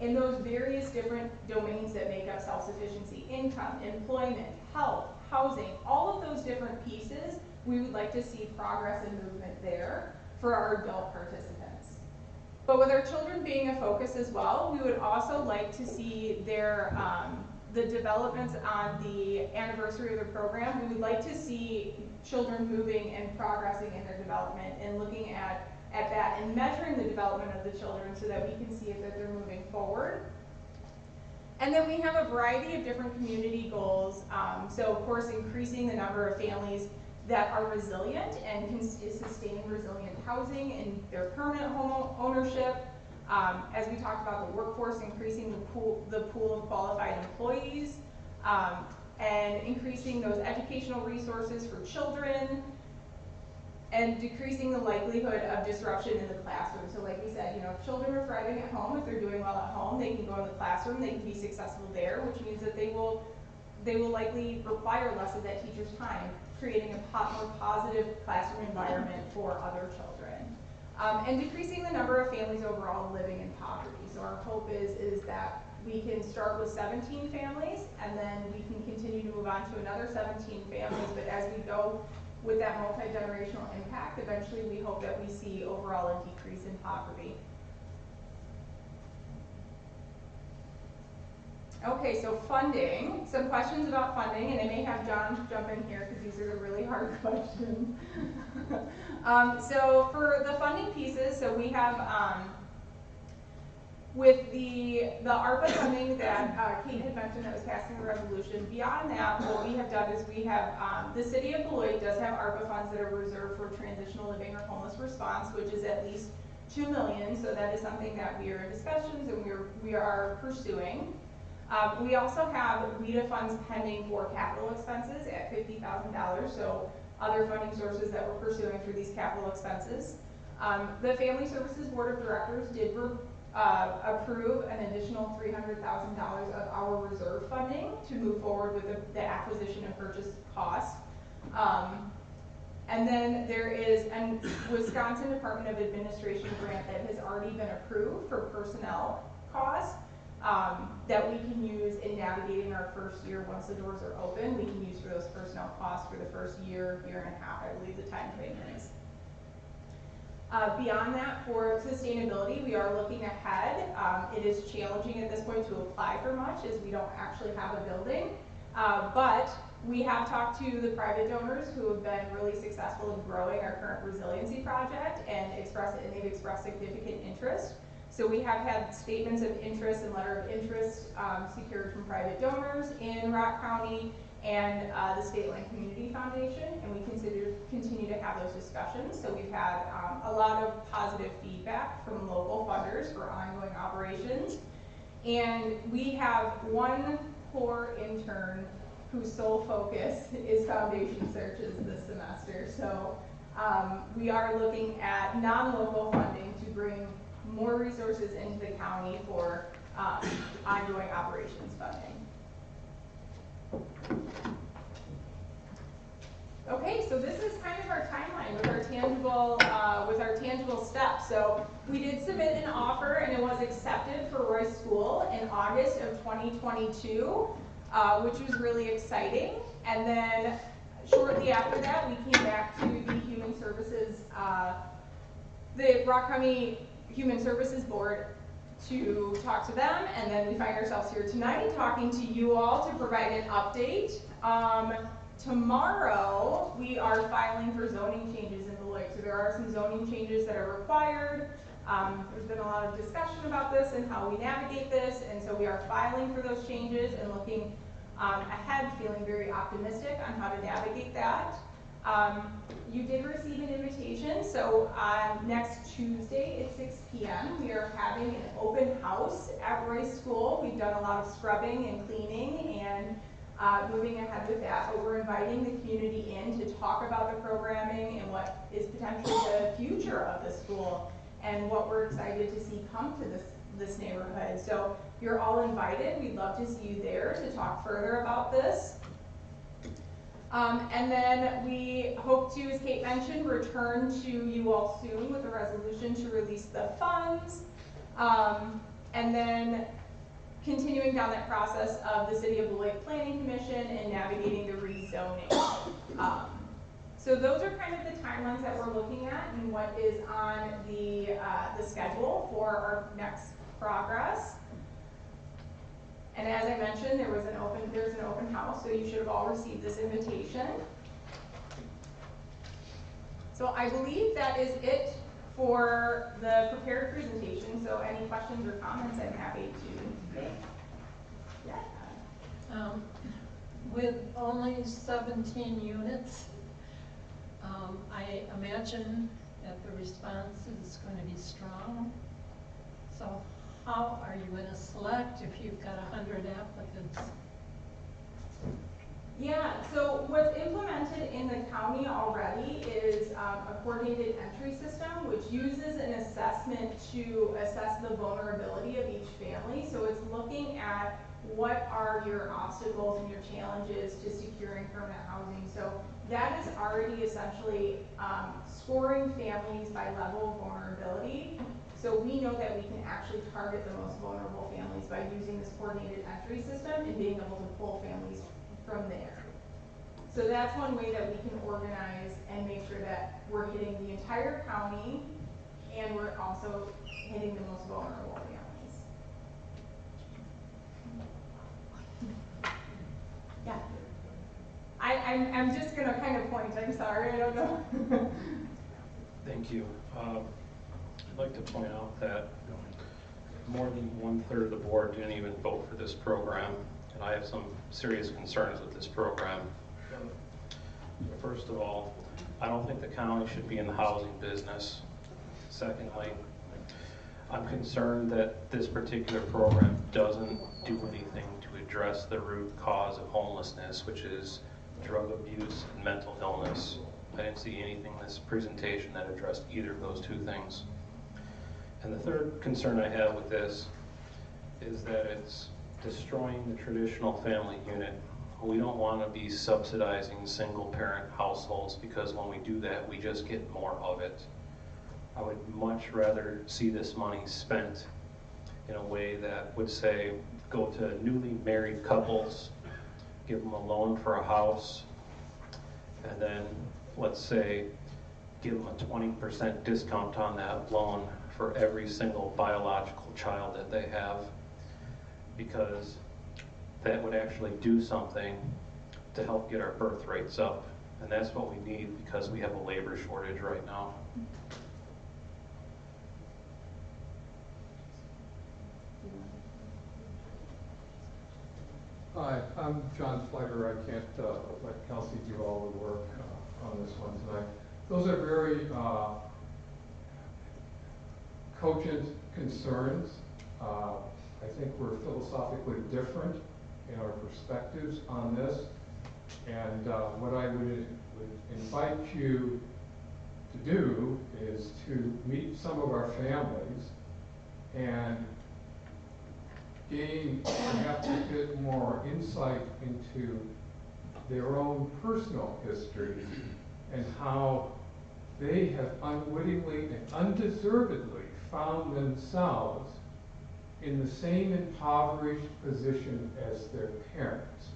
in those various different domains that make up self-sufficiency: income, employment, health, housing, all of those different pieces. We would like to see progress and movement there for our adult participants. But with our children being a focus as well, we would also like to see their the developments on the anniversary of the program. We would like to see children moving and progressing in their development and looking at that and measuring the development of the children so that we can see if that they're moving forward. And then we have a variety of different community goals. So of course, increasing the number of families that are resilient and can sustain resilient housing in their permanent home ownership. As we talked about, the workforce, increasing the pool of qualified employees, and increasing those educational resources for children, and decreasing the likelihood of disruption in the classroom. So like we said, if children are thriving at home, if they're doing well at home, they can go in the classroom, they can be successful there, which means that they will likely require less of that teacher's time, creating a more positive classroom environment for other children. And decreasing the number of families overall living in poverty. So our hope is that we can start with 17 families, and then we can continue to move on to another 17 families, but as we go with that multi-generational impact, eventually we hope that we see overall a decrease in poverty. Okay, so funding. Some questions about funding, and I may have John jump in here because these are the really hard questions. So for the funding pieces, so we have with the ARPA funding that Kate had mentioned that was passed in the resolution. Beyond that, what we have done is we have, the city of Beloit does have ARPA funds that are reserved for transitional living or homeless response, which is at least $2 million. So that is something that we are in discussions and we are pursuing. We also have WIDA funds pending for capital expenses at $50,000, so other funding sources that we're pursuing for these capital expenses. The Family Services Board of Directors did approve an additional $300,000 of our reserve funding to move forward with the acquisition and purchase cost. And then there is a Wisconsin Department of Administration grant that has already been approved for personnel costs. That we can use in navigating our first year once the doors are open. We can use for those personnel costs for the first year and a half, I believe the time frame is. Beyond that, for sustainability, we are looking ahead. It is challenging at this point to apply for much as we don't actually have a building. But we have talked to the private donors who have been really successful in growing our current resiliency project and they've expressed significant interest. So we have had statements of interest and letter of interest secured from private donors in Rock County and the State Land Community Foundation, and we continue to have those discussions. So we've had a lot of positive feedback from local funders for ongoing operations. And we have one core intern whose sole focus is foundation searches this semester. So we are looking at non-local funding to bring more resources into the county for ongoing operations funding. Okay, so this is kind of our timeline with our tangible steps. So we did submit an offer and it was accepted for Royce School in August of 2022, which was really exciting. And then shortly after that, we came back to the Human Services, the Rock County Human Services Board to talk to them, and then we find ourselves here tonight talking to you all to provide an update. Tomorrow, we are filing for zoning changes in Beloit. So there are some zoning changes that are required. There's been a lot of discussion about this and how we navigate this, and so we are filing for those changes and looking ahead, feeling very optimistic on how to navigate that. You did receive an invitation, so next Tuesday at 6 p.m. we are having an open house at Royce School. We've done a lot of scrubbing and cleaning and moving ahead with that, but we're inviting the community in to talk about the programming and what is potentially the future of the school and what we're excited to see come to this neighborhood. So you're all invited. We'd love to see you there to talk further about this. And then we hope to, as Kate mentioned, return to you all soon with a resolution to release the funds. And then continuing down that process of the City of Beloit Planning Commission and navigating the rezoning. So those are kind of the timelines that we're looking at and what is on the schedule for our next progress. And as I mentioned, there's an open house, so you should have all received this invitation. So I believe that is it for the prepared presentation. So any questions or comments, I'm happy to make. Yeah.
With only 17 units, I imagine that the response is going to be strong. So how are you going to select if you've got 100 applicants?
Yeah, so what's implemented in the county already is a coordinated entry system, which uses an assessment to assess the vulnerability of each family. So it's looking at what are your obstacles and your challenges to securing permanent housing. So that is already essentially scoring families by level of vulnerability. So we know that we can actually target the most vulnerable families by using this coordinated entry system and being able to pull families from there. So that's one way that we can organize and make sure that we're hitting the entire county and we're also hitting the most vulnerable families. Yeah. I'm just going to kind of point. I'm sorry, I don't know.
Thank you. I'd like to point out that more than 1/3 of the board didn't even vote for this program, and I have some serious concerns with this program. First of all, I don't think the county should be in the housing business. Secondly, I'm concerned that this particular program doesn't do anything to address the root cause of homelessness, which is drug abuse and mental illness. I didn't see anything in this presentation that addressed either of those two things. And the third concern I have with this is that it's destroying the traditional family unit. We don't want to be subsidizing single parent households because when we do that, we just get more of it. I would much rather see this money spent in a way that would say, go to newly married couples, give them a loan for a house, and then let's say give them a 20% discount on that loan for every single biological child that they have, because that would actually do something to help get our birth rates up. And that's what we need because we have a labor shortage right now.
Hi, I'm John Flegger. I can't let Kelsey do all the work on this one tonight. Those are very cogent concerns. I think we're philosophically different in our perspectives on this. And what I would invite you
to do is to meet some of our families and gain perhaps a bit more insight into their own personal histories and how they have unwittingly and undeservedly found themselves in the same impoverished position as their parents.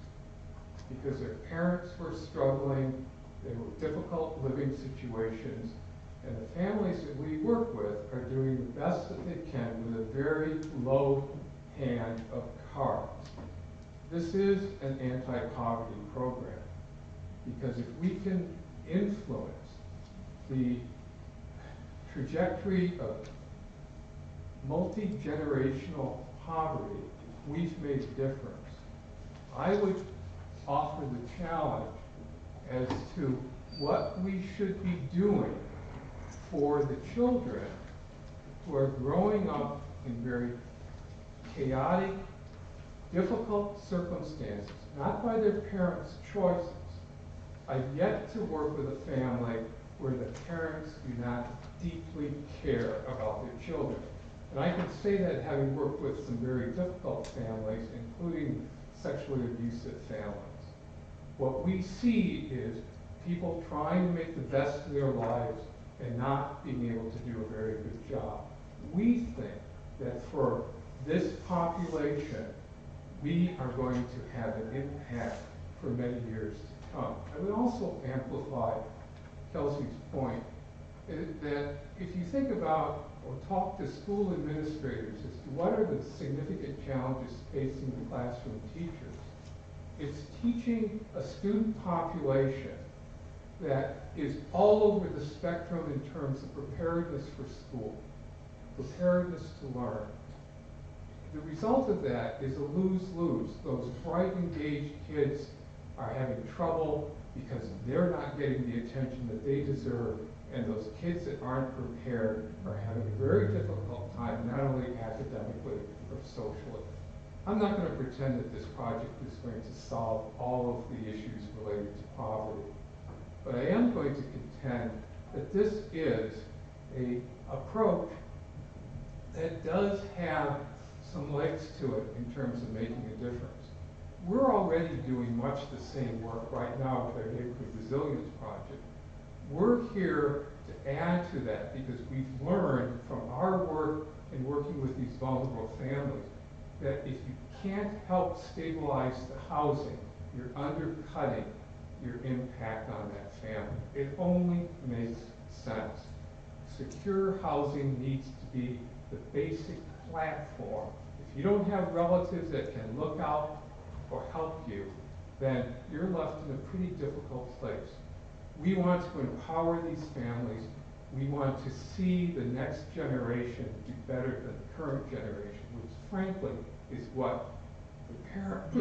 Because their parents were struggling, they were difficult living situations, and the families that we work with are doing the best that they can with a very low hand of cards. This is an anti-poverty program, because if we can influence the trajectory of multi-generational poverty, we've made a difference. I would offer the challenge as to what we should be doing for the children who are growing up in very chaotic, difficult circumstances, not by their parents' choices. I've yet to work with a family where the parents do not deeply care about their children. And I can say that having worked with some very difficult families, including sexually abusive families. What we see is people trying to make the best of their lives and not being able to do a very good job. We think that for this population, we are going to have an impact for many years to come. I would also amplify Kelsey's point that if you think about or talk to school administrators as to what are the significant challenges facing the classroom teachers, it's teaching a student population that is all over the spectrum in terms of preparedness for school, preparedness to learn. The result of that is a lose-lose. Those bright, engaged kids are having trouble because they're not getting the attention that they deserve, and those kids that aren't prepared are having a very difficult time, not only academically, but socially. I'm not going to pretend that this project is going to solve all of the issues related to poverty, but I am going to contend that this is an approach that does have some legs to it in terms of making a difference. We're already doing much the same work right now with our Neighborhood Resilience Project. We're here to add to that because we've learned from our work in working with these vulnerable families that if you can't help stabilize the housing, you're undercutting your impact on that family. It only makes sense. Secure housing needs to be the basic platform. If you don't have relatives that can look out or help you, then you're left in a pretty difficult place. We want to empower these families. We want to see the next generation do better than the current generation, which frankly is what the parents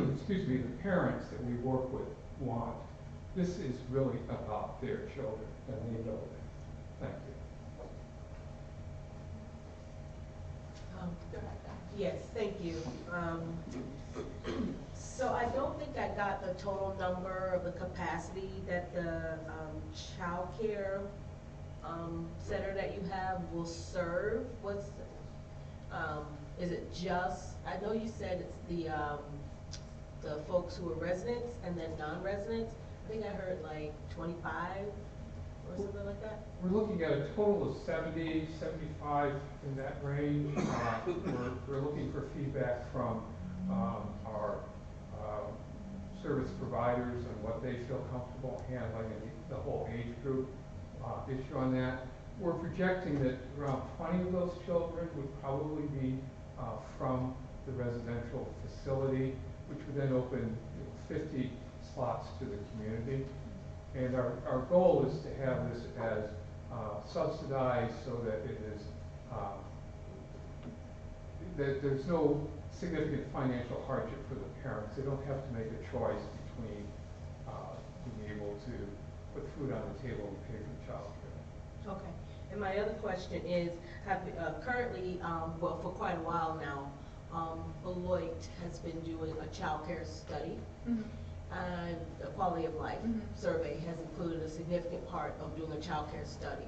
that we work with want. This is really about their children, and they know that. Thank you.
Yes, thank you. So I don't think I got the total number of the capacity that the child care center that you have will serve. What's, is it just, I know you said it's the folks who are residents and then non-residents. I think I heard like 25 or something like that.
We're looking at a total of 70, 75 in that range. We're looking for feedback from our service providers and what they feel comfortable handling and the whole age group issue on that. We're projecting that around 20 of those children would probably be from the residential facility, which would then open 50 slots to the community. And our goal is to have this as subsidized so that it is that there's no significant financial hardship for the parents. They don't have to make a choice between being able to put food on the table and pay for child care.
Okay. And my other question is, currently, well, for quite a while now, Beloit has been doing a child care study. Mm-hmm. the quality of life survey has included a significant part of doing a child care study.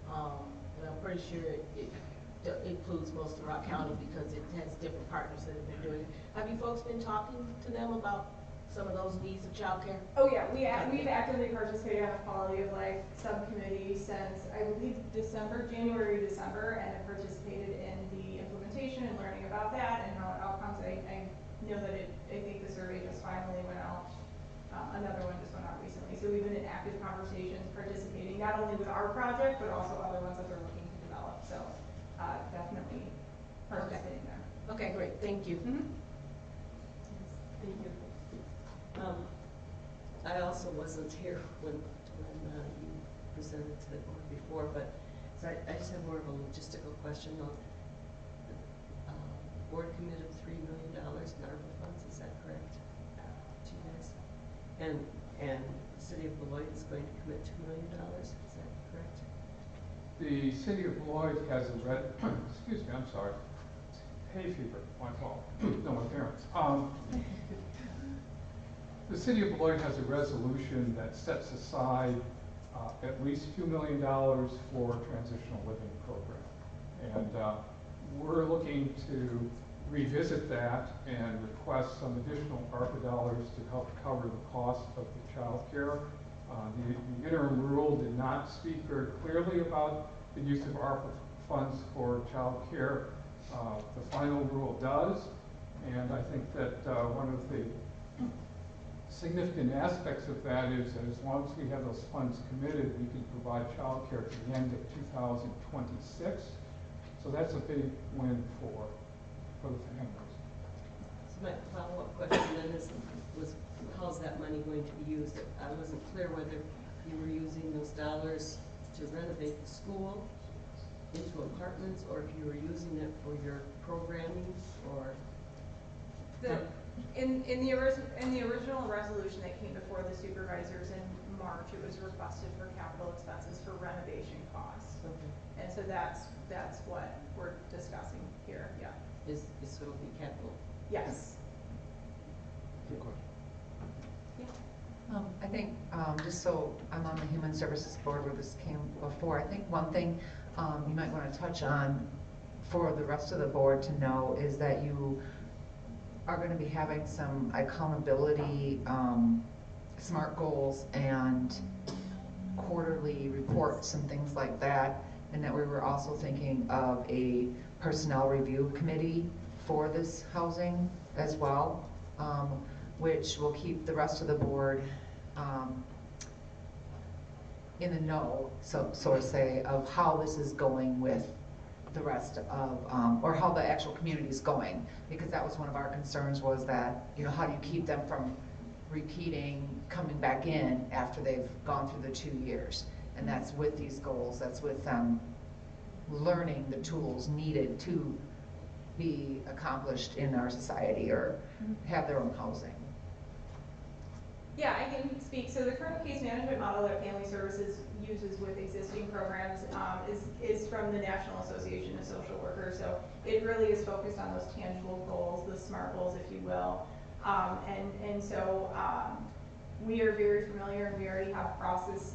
And I'm pretty sure it includes most of Rock County because it has different partners that have been doing it. Have you folks been talking to them about some of those needs of child care?
Oh yeah, we've actively participated on the quality of life subcommittee since, I believe, January, December, and have participated in the implementation and learning about that and how it all comes. I know that I think the survey just finally went out. Another one just went out recently. So we've been in active conversations, participating not only with our project, but also other ones that they're looking to develop. So definitely participating there.
Okay, great. Thank you.
Thank you. I also wasn't here when you presented to the board before, but so I just have more of a logistical question. The board committed $3 million in ARPA funds, is that correct? To you guys? And the city of Beloit is going to commit $2 million, is that correct?
The city of Beloit has a excuse me, I'm sorry. Hay fever, my fault. No, my parents. The city of Beloit has a resolution that sets aside at least $2 million for transitional living program. And we're looking to revisit that and request some additional ARPA dollars to help cover the cost of the child care. The interim rule did not speak very clearly about the use of ARPA funds for child care. The final rule does, and I think that one of the significant aspects of that is that as long as we have those funds committed, we can provide child care to the end of 2026. So that's a big win for the families.
So my follow-up question then was how's that money going to be used? I wasn't clear whether you were using those dollars to renovate the school into apartments, or if you were using it for your programming, or
in the original resolution that came before the supervisors in March, it was requested for capital expenses for renovation costs.
Okay.
And so that's what we're discussing here. Yeah.
Is so it'll be capital?
Yes.
Good question.
I think, just so I'm on the Human Services Board where this came before, I think one thing you might want to touch on for the rest of the board to know is that you are going to be having some accountability, SMART goals and quarterly reports and things like that, and that we were also thinking of a personnel review committee for this housing as well, which will keep the rest of the board in the know, so to say, of how this is going with the rest of, or how the actual community is going, because that was one of our concerns, was that, you know, how do you keep them from repeating, coming back in after they've gone through the 2 years? And that's with these goals, that's with them learning the tools needed to be accomplished in our society or have their own housing.
Yeah, I can speak. So the current case management model that Family Services uses with existing programs is from the National Association of Social Workers. So it really is focused on those tangible goals, the SMART goals, if you will. So we are very familiar, and we already have processes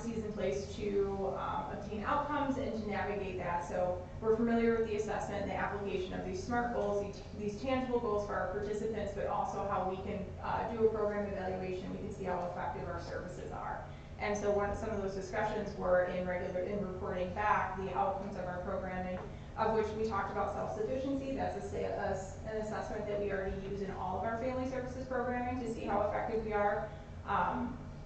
in place to obtain outcomes and to navigate that. So we're familiar with the assessment and the application of these SMART goals, these tangible goals for our participants, but also how we can do a program evaluation. We can see how effective our services are. And so some of those discussions were in reporting back the outcomes of our programming, of which we talked about self-sufficiency. That's an assessment that we already use in all of our family services programming to see how effective we are.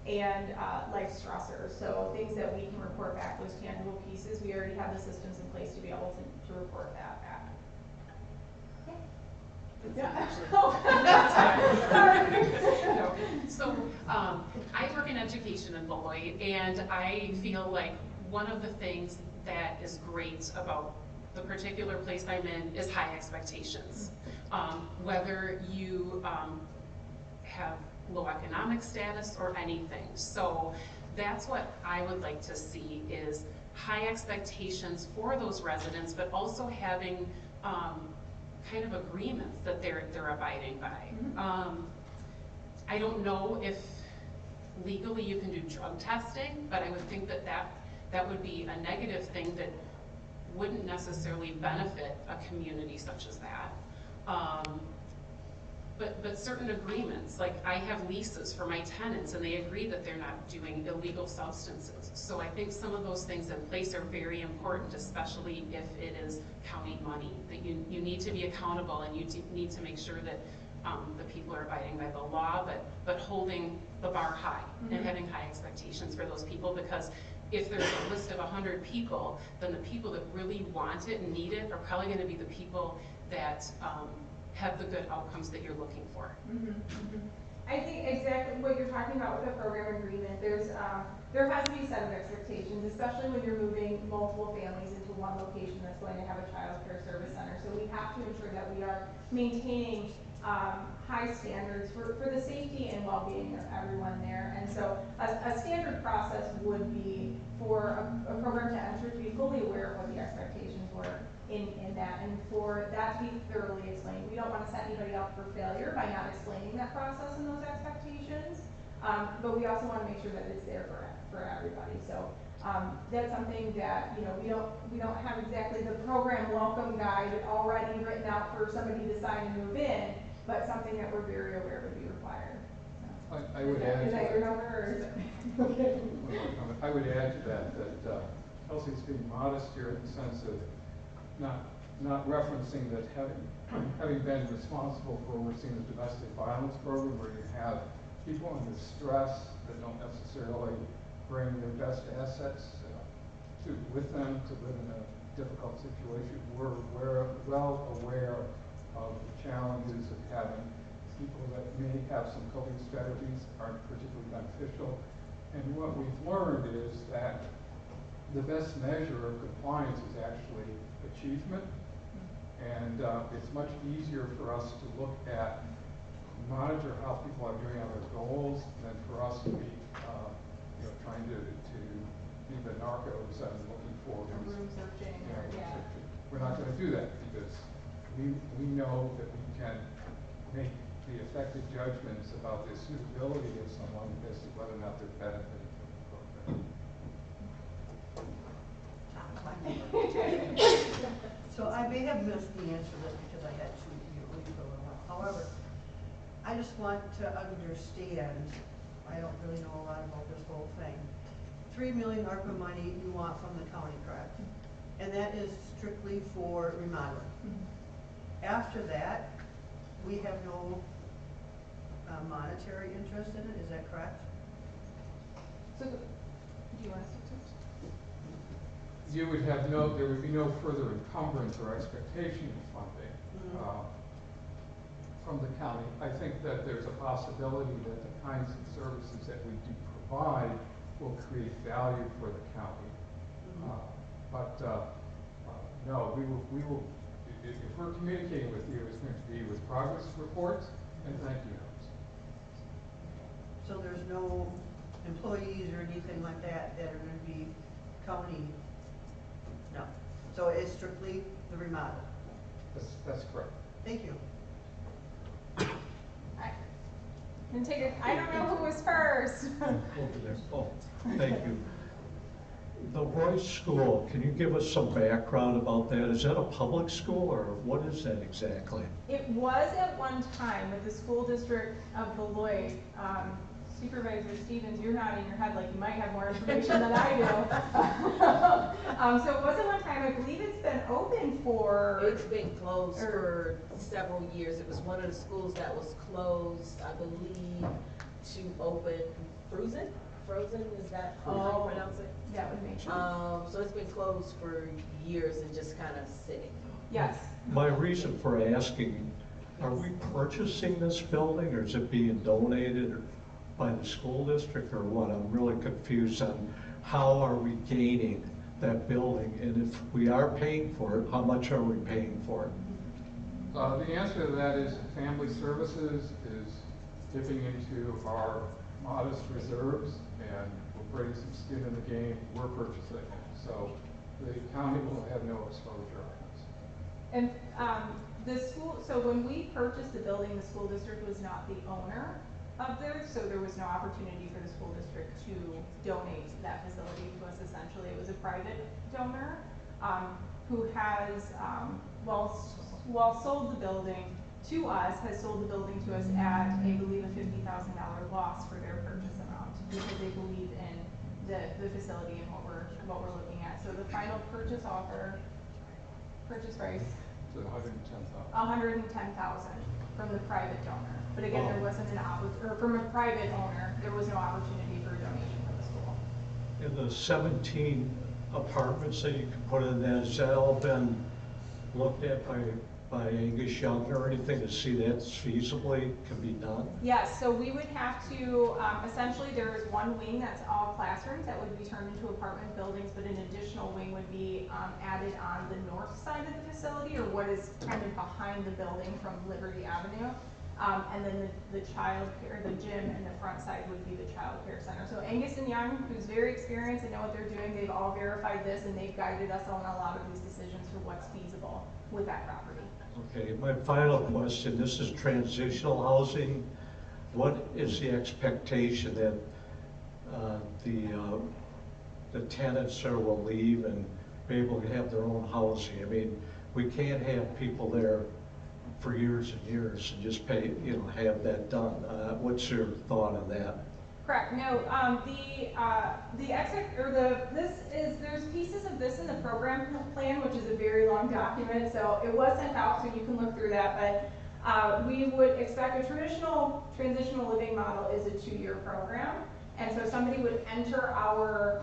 And life stressors, so things that we can report back, those tangible pieces, we already have the systems in place to be able to report that back. Yeah.
So I work in education in Beloit, and I feel like one of the things that is great about the particular place I'm in is high expectations. Whether you have low economic status or anything. So that's what I would like to see, is high expectations for those residents, but also having kind of agreements that they're abiding by. I don't know if legally you can do drug testing, but I would think that that would be a negative thing that wouldn't necessarily benefit a community such as that. But certain agreements, like I have leases for my tenants and they agree that they're not doing illegal substances. So I think some of those things in place are very important, especially if it is county money, that you need to be accountable and you need to make sure that the people are abiding by the law, but holding the bar high and having high expectations for those people, because if there's a list of 100 people, then the people that really want it and need it are probably going to be the people that have the good outcomes that you're looking for.
I think exactly what you're talking about with the program agreement, there has to be a set of expectations, especially when you're moving multiple families into one location that's going to have a child care service center. So we have to ensure that we are maintaining high standards for the safety and well-being of everyone there. And so a standard process would be for a program to enter to be fully aware of what the expectations were in that, and for that to be thoroughly explained. We don't want to set anybody up for failure by not explaining that process and those expectations, but we also want to make sure that it's there for everybody. So that's something that, you know, we don't have exactly the program welcome guide already written out for somebody to sign and move in, but something that we're very aware would be required. So,
I would add
is that your number, or is it? Okay.
I would add to that Elsie's being modest here in the sense of not referencing that having been responsible for overseeing the domestic violence program, where you have people under stress that don't necessarily bring their best assets with them to live in a difficult situation. We're well aware of the challenges of having people that may have some coping strategies that aren't particularly beneficial. And what we've learned is that the best measure of compliance is actually achievement. And it's much easier for us to look at, monitor how people are doing on their goals than for us to be trying to be the narcos and looking for
room searching.
We're not going to do that because we know that we can make the effective judgments about the suitability of someone as to whether or not they're benefiting from the program.
So I may have missed the answer to this because I had to leave for a little while. However, I just want to understand, I don't really know a lot about this whole thing. 3 million ARPA money you want from the county, correct? And that is strictly for remodeling. After that, we have no monetary interest in it, is that correct?
So, do you want us to?
There would be no further encumbrance or expectation of funding from the county. I think that there's a possibility that the kinds of services that we do provide will create value for the county. No, we will, if we're communicating with you, it's going to be with progress reports and thank you notes.
So there's no employees or anything like that that are going to be county? No. So it's strictly the remodel?
That's correct.
Thank you.
I don't know who was first.
Thank you. The Royce School, can you give us some background about that? Is that a public school or what is that exactly?
It was at one time with the school district of Beloit. Supervisor Stevens, you're nodding your head like you might have more information than I do. So it was at one time. I believe it's been open for...
It's been closed for several years. It was one of the schools that was closed, I believe, to open Frozen, is that how you pronounce it?
That would make sense.
So it's been closed for years and just kind of sitting.
Yes.
My reason for asking, are we purchasing this building or is it being donated by the school district or what? I'm really confused on how are we gaining that building, and if we are paying for it, how much are we paying for it?
The answer to that is Family Services is dipping into our modest reserves, and we're putting some skin in the game. We're purchasing it, so the county will have no exposure on this.
And the school, so when we purchased the building, the school district was not the owner up there, so there was no opportunity for the school district to donate that facility to us. Essentially, it was a private donor, who has, while sold the building to us, has sold the building to us at, I believe, a $50,000 loss for their purchase amount, because they believe in the facility and what we're looking at. So the final purchase price,
So $110,000.
$110,000 from the private donor. But again, there wasn't or from a private owner, there was no opportunity for a donation from the school.
In the 17 apartments that you can put in there, has that all been looked at by Angus Young or anything to see that's feasibly can be done?
Yes, so we would have to, essentially there is one wing that's all classrooms that would be turned into apartment buildings, but an additional wing would be added on the north side of the facility, or what is kind of behind the building from Liberty Avenue. And then the child care, the gym and the front side would be the child care center. So Angus and Young, who's very experienced and know what they're doing, they've all verified this and they've guided us on a lot of these decisions for what's feasible with that property.
Okay, my final question, this is transitional housing. What is the expectation that the tenants there will leave and be able to have their own housing? I mean, we can't have people there for years and years and just pay, have that done. What's your thought on that?
Correct. No, there's pieces of this in the program plan, which is a very long document, so it was sent out, so you can look through that, but we would expect a traditional transitional living model is a 2-year program, and so somebody would enter our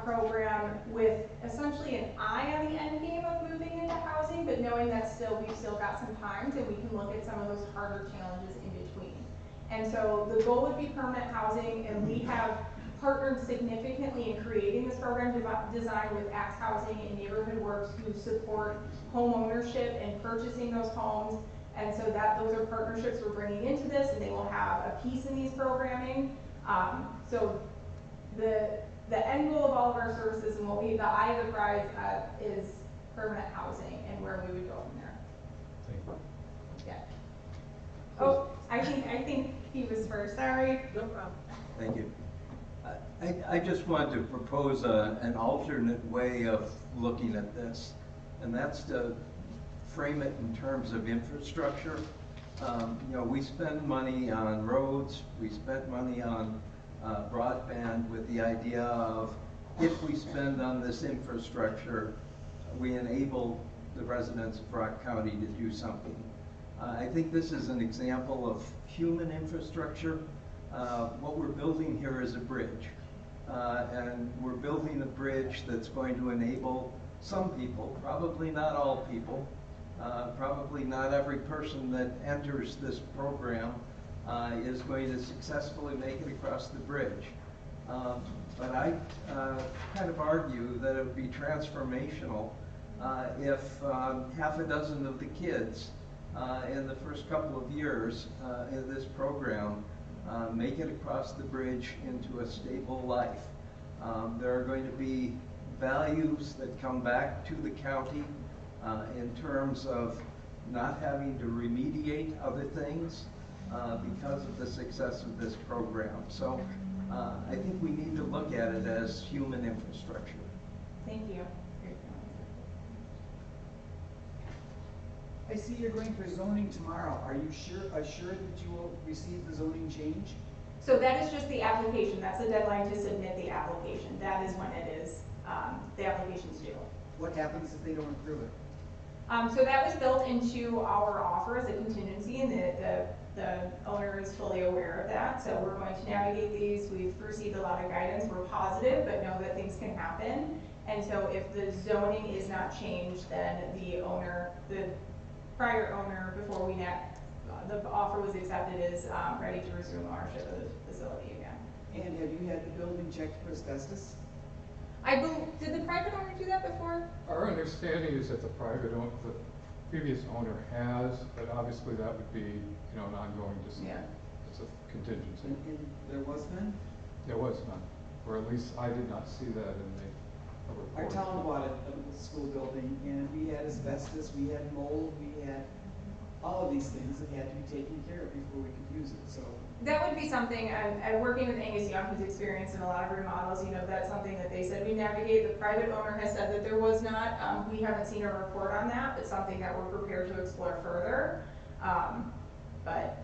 program with essentially an eye on the end game of moving into housing, but knowing that we've still got some time, and we can look at some of those harder challenges in between. And so the goal would be permanent housing, and we have partnered significantly in creating this program designed with Axe Housing and Neighborhood Works, who support home ownership and purchasing those homes. And so those are partnerships we're bringing into this, and they will have a piece in these programming. So the end goal of all of our services and the eye of the prize is permanent housing and where we would go from there.
Thank you.
Yeah. Oh, I think he was first. Sorry.
No problem.
Thank you. I just wanted to propose an alternate way of looking at this, and that's to frame it in terms of infrastructure. We spend money on roads, we spend money on broadband with the idea of, if we spend on this infrastructure, we enable the residents of Brock County to do something. I think this is an example of human infrastructure. What we're building here is a bridge. And we're building a bridge that's going to enable some people, probably not all people, probably not every person that enters this program is going to successfully make it across the bridge. But I kind of argue that it would be transformational if half a dozen of the kids in the first couple of years in this program make it across the bridge into a stable life. There are going to be values that come back to the county in terms of not having to remediate other things because of the success of this program. So I think we need to look at it as human infrastructure.
Thank you.
I see you're going for zoning tomorrow. Are you assured that you will receive the zoning change?
So that is just the application. That's the deadline to submit the application. That is when it is, the application's due.
What happens if they don't approve it?
So that was built into our offer as a contingency, and the owner is fully aware of that. So we're going to navigate these. We've received a lot of guidance. We're positive, but know that things can happen. And so if the zoning is not changed, then the prior owner, before the offer was accepted, is ready to resume ownership of the facility again.
And have you had the building checked for asbestos?
Did the private owner do that before?
Our understanding is that the previous owner has, but obviously that would be, an ongoing it's a contingency.
And there was none?
There was none, or at least I did not see that in the report.
Our town bought a school building, and we had asbestos, we had mold, we had all of these things that had to be taken care of before we could use it. So
That would be something, and working with Angus Young, who's experienced in a lot of remodels, that's something that they said we navigate. The private owner has said that there was not, we haven't seen a report on that, but something that we're prepared to explore further. But,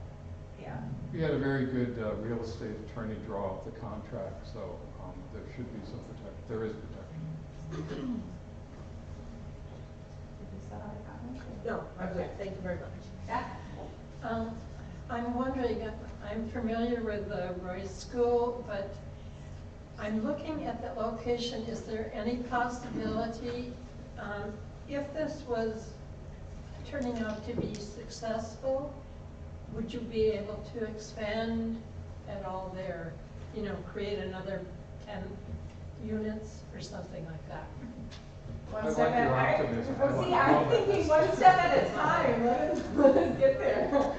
yeah.
We had a very good real estate attorney draw up the contract, so there should be some protection. There is protection.
No, I'm good, thank you very much.
Yeah.
I'm wondering, I'm familiar with the Royce School, but I'm looking at the location. Is there any possibility, if this was turning out to be successful, would you be able to expand at all there? Create another 10 units or something like that?
I like your optimism.
See, I'm thinking one step at a time. Let us get there.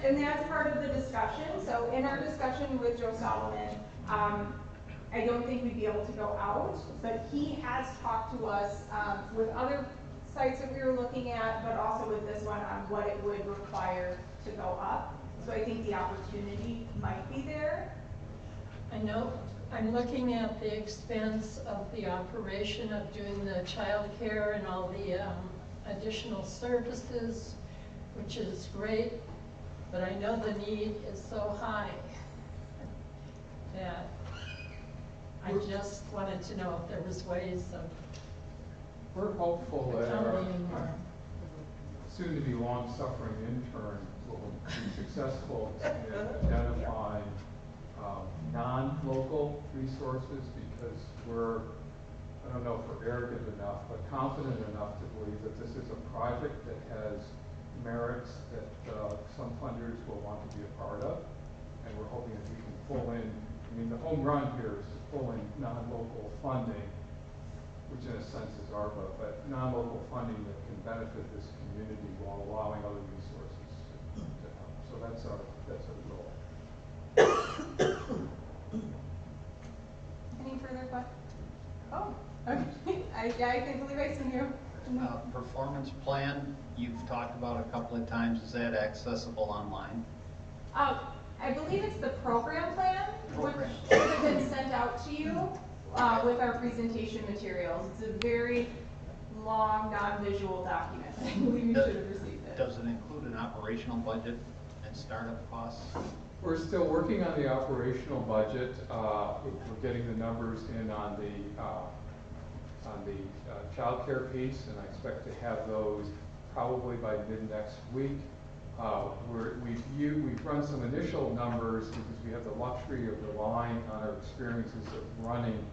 And that's part of the discussion. So in our discussion with Joe Solomon, I don't think we'd be able to go out, but he has talked to us with other sites that we were looking at, but also with this one on what it would require to go up. So I think the opportunity might be there.
I know I'm looking at the expense of the operation of doing the child care and all the additional services, which is great, but I know the need is so high that I just wanted to know if there was ways of
We're hopeful that our
accommodating more.
soon-to-be long-suffering intern will be successful in identifying non-local resources, because we're, I don't know if we're arrogant enough, but confident enough to believe that this is a project that has merits that some funders will want to be a part of, and we're hoping that we can pull in, the home run here is to pull in non-local funding, which in a sense is ARPA, but non-local funding that can benefit this community while allowing other resources to help. So that's our goal.
Any further questions? Oh, okay. I can't believe I seen you.
Performance plan, you've talked about a couple of times. Is that accessible online?
I believe it's the program plan, which should have been sent out to you with our presentation materials. It's a very long, non-visual document. I believe you should have received it.
Does it include an operational budget and startup costs?
We're still working on the operational budget. We're getting the numbers in on the child care piece, and I expect to have those probably by mid next week. We've run some initial numbers because we have the luxury of relying on our experiences of running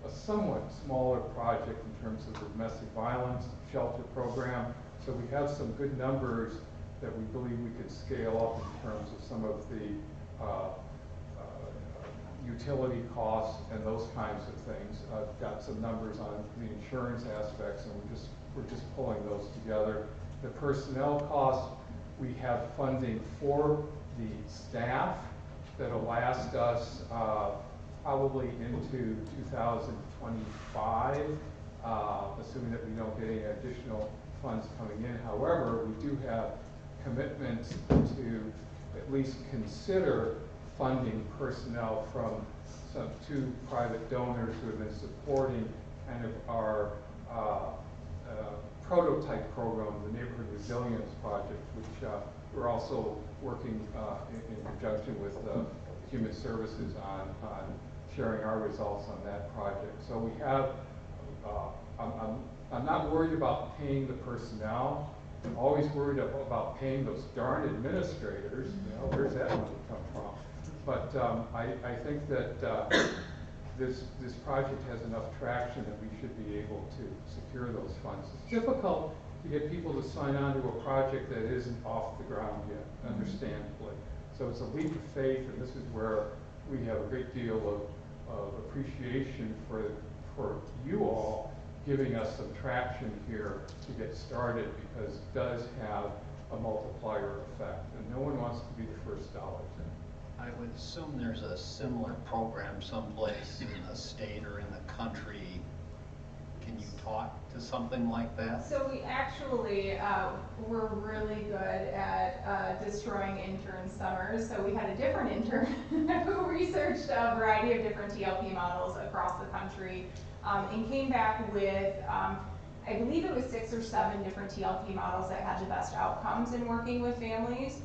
a somewhat smaller project in terms of the domestic violence shelter program. So we have some good numbers that we believe we could scale up in terms of some of the utility costs and those kinds of things. I've got some numbers on the insurance aspects, and we're just pulling those together. The personnel costs, we have funding for the staff that'll last us probably into 2025, assuming that we don't get any additional funds coming in. However, we do have commitments to at least consider funding personnel from two private donors who have been supporting kind of our prototype program, the Neighborhood Resilience Project, which we're also working in conjunction with Human Services on sharing our results on that project. So we have, I'm not worried about paying the personnel. I'm always worried about paying those darn administrators. Where's that money come from? But I think that this project has enough traction that we should be able to secure those funds. It's difficult to get people to sign on to a project that isn't off the ground yet, understandably. So it's a leap of faith, and this is where we have a great deal of appreciation for you all giving us some traction here to get started, because it does have a multiplier effect, and no one wants to be the first dollars in.
I would assume there's a similar program someplace in the state or in the country. can you talk to something like that?
So we actually were really good at destroying intern summers. So we had a different intern who researched a variety of different TLP models across the country and came back with, I believe it was 6 or 7 different TLP models that had the best outcomes in working with families.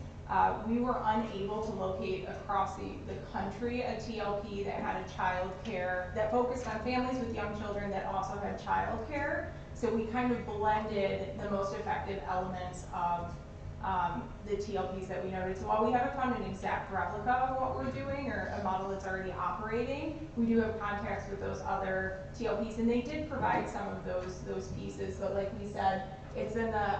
We were unable to locate across the country a TLP that had a child care, that focused on families with young children that also had child care. So we kind of blended the most effective elements of the TLPs that we noted. So while we haven't found an exact replica of what we're doing or a model that's already operating, we do have contacts with those other TLPs, and they did provide some of those pieces. But like we said, it's in the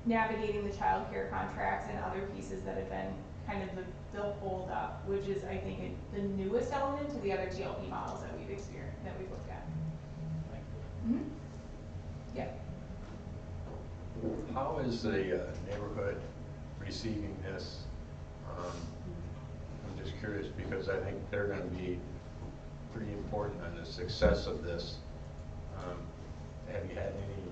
navigating the child care contracts and other pieces that have been kind of the hold up, which is, I think, the newest element to the other TLP models that we've experienced, that we've looked at. Mm-hmm. Yeah.
How is the neighborhood receiving this? I'm just curious because I think they're going to be pretty important on the success of this. Have you had any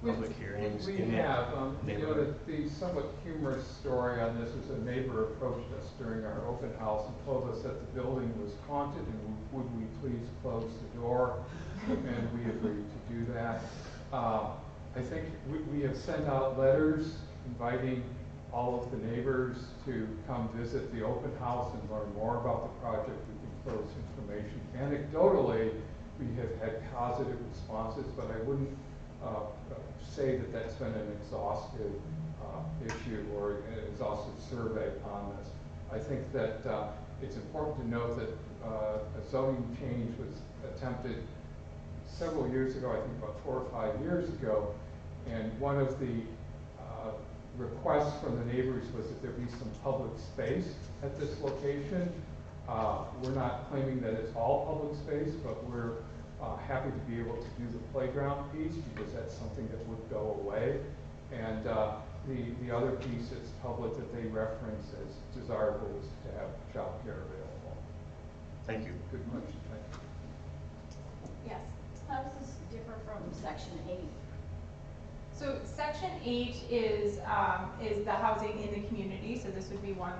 public hearings?
We have. You know, the somewhat humorous story on this is a neighbor approached us during our open house and told us that the building was haunted and would we please close the door, and we agreed to do that. I think we have sent out letters inviting all of the neighbors to come visit the open house and learn more about the project. We can close information. Anecdotally, we have had positive responses, but I wouldn't say that that's been an exhaustive issue or an exhaustive survey on this. I think that it's important to note that a zoning change was attempted several years ago, I think about 4 or 5 years ago, and one of the requests from the neighbors was that there be some public space at this location. We're not claiming that it's all public space, but we're happy to be able to do the playground piece because that's something that would go away. And the other piece that's public that they reference as desirable is to have child care available.
Thank you.
Good question. Thank you.
Yes. How does this differ from Section 8?
So Section 8 is the housing in the community. So this would be one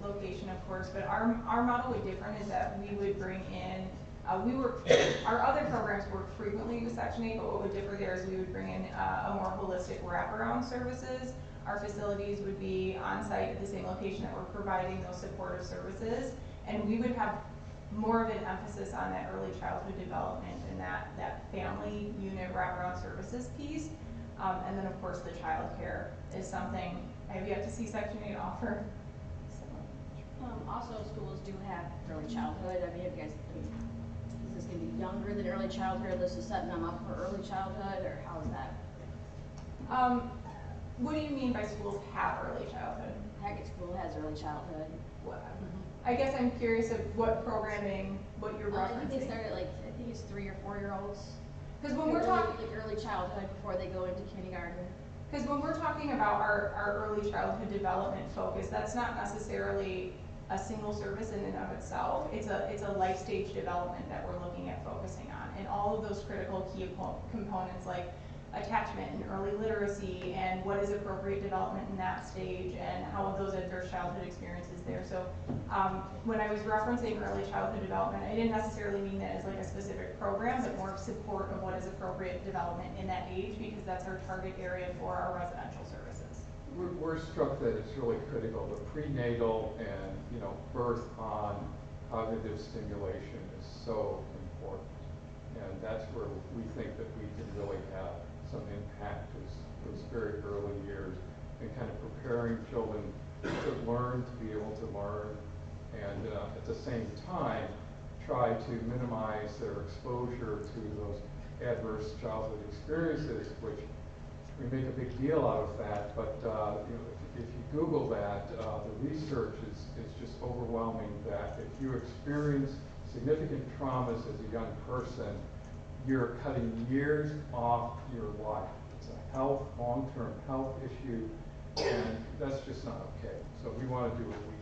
location, of course, but our model would differ is that we would bring in, our other programs work frequently with Section 8, but what would differ there is we would bring in a more holistic wraparound services. Our facilities would be on site at the same location that we're providing those supportive services, and we would have more of an emphasis on that early childhood development and that family unit wraparound services piece. And then of course the child care is something I have yet to see Section 8 offer.
Also, schools do have early childhood. I mean, is this going to be younger than early childhood? This is setting them up for early childhood, or how is that?
What do you mean by schools have early childhood?
Hackett School has early childhood.
I guess I'm curious of what programming, what you're referencing.
I think they start at I think it's 3 or 4 year olds.
Because when we're talking
early childhood before they go into kindergarten.
Because when we're talking about our early childhood development focus, that's not necessarily a single service in and of itself. It's a life stage development that we're looking at focusing on, and all of those critical key components like attachment and early literacy and what is appropriate development in that stage and how are those adverse childhood experiences there. So when I was referencing early childhood development, I didn't necessarily mean that as like a specific program, but more support of what is appropriate development in that age, because that's our target area for our residential services.
We're struck that it's really critical. The prenatal and birth on cognitive stimulation is so important, and that's where we think that we can really have some impact is those very early years and kind of preparing children to learn, to be able to learn, and at the same time try to minimize their exposure to those adverse childhood experiences, which we make a big deal out of that, but if you Google that, the research is just overwhelming that if you experience significant traumas as a young person, you're cutting years off your life. It's a long-term health issue, and that's just not okay. So we want to do what we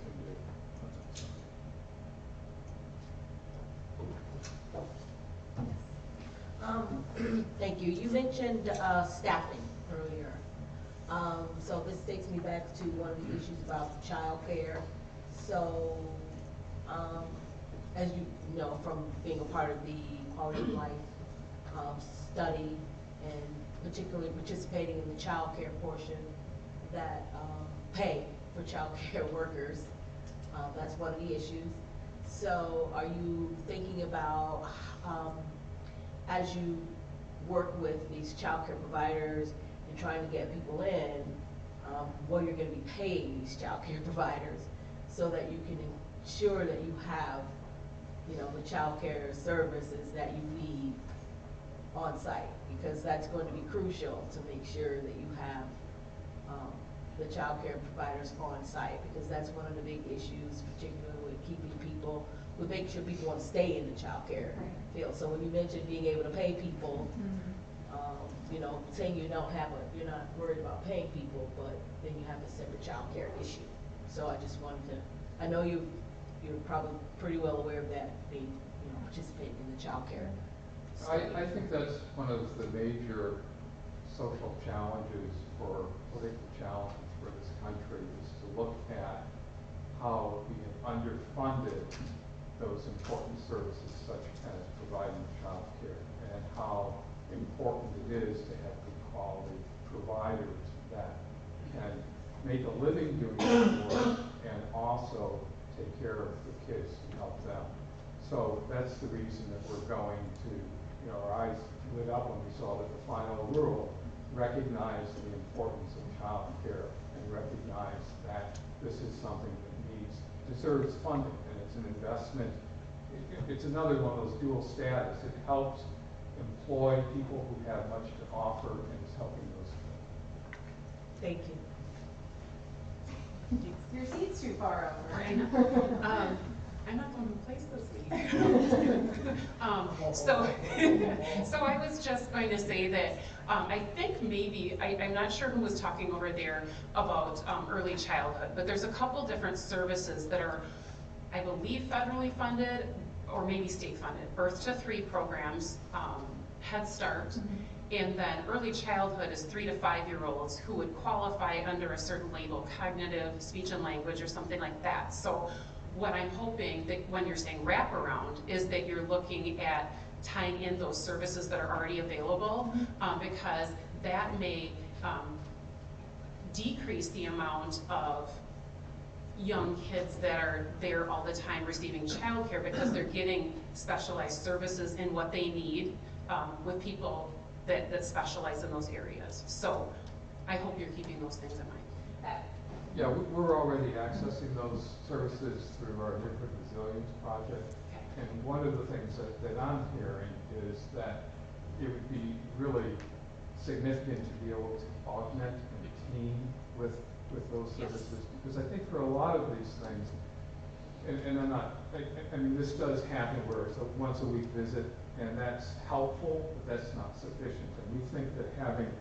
can
Thank you. You mentioned staffing earlier. So this takes me back to one of the issues about childcare. So, as you know from being a part of the quality of life study and particularly participating in the childcare portion that pay for childcare workers, that's one of the issues. So are you thinking about, as you work with these childcare providers and trying to get people in, what you're going to be paying these childcare providers so that you can ensure that you have, you know, the childcare services that you need on site, because that's going to be crucial to make sure that you have the childcare providers on site, because that's one of the big issues, particularly with keeping people, with making sure people want to stay in the childcare field. So when you mentioned being able to pay people, you know, saying you don't have you're not worried about paying people, but then you have a separate childcare issue. So I just wanted to, I know you're probably pretty well aware of that, being, you know, participating in the childcare.
I think that's one of the major social challenges or political challenges for this country, is to look at how we have underfunded those important services such as providing child care, and how important it is to have good quality providers that can make a living doing their work and also take care of the kids and help them. So that's the reason that we're going to, you know, our eyes lit up when we saw that the final rule recognized the importance of child care and recognized that this is something that deserves funding, and it's an investment. It's another one of those dual status. It helps employ people who have much to offer and is helping those people.
Thank you.
Your seat's too far over. I know. I'm not going to place this week. So I was just going to say that I think maybe, I'm not sure who was talking over there about early childhood, but there's a couple different services that are, I believe, federally funded or maybe state funded. Birth to 3 programs, Head Start, and then early childhood is 3 to 5 year olds who would qualify under a certain label, cognitive, speech and language, or something like that. So what I'm hoping that when you're saying wraparound is that you're looking at tying in those services that are already available, because that may decrease the amount of young kids that are there all the time receiving childcare, because they're getting specialized services in what they need with people that specialize in those areas. So I hope you're keeping those things in mind.
Yeah, we're already accessing those services through our Neighborhood Resilience Project. And one of the things that I'm hearing is that it would be really significant to be able to augment and team with those services. Because I think for a lot of these things, and I'm not, I mean, this does happen where it's a once a week visit, and that's helpful, but that's not sufficient. And we think that having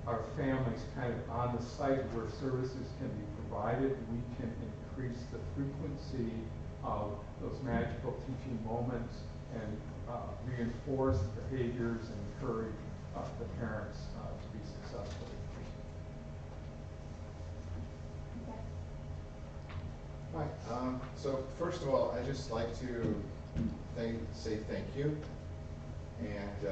our families kind of on the site where services can be provided, we can increase the frequency of those magical teaching moments and reinforce behaviors and encourage the parents to be successful.
Hi. So first of all, I'd just like to say thank you and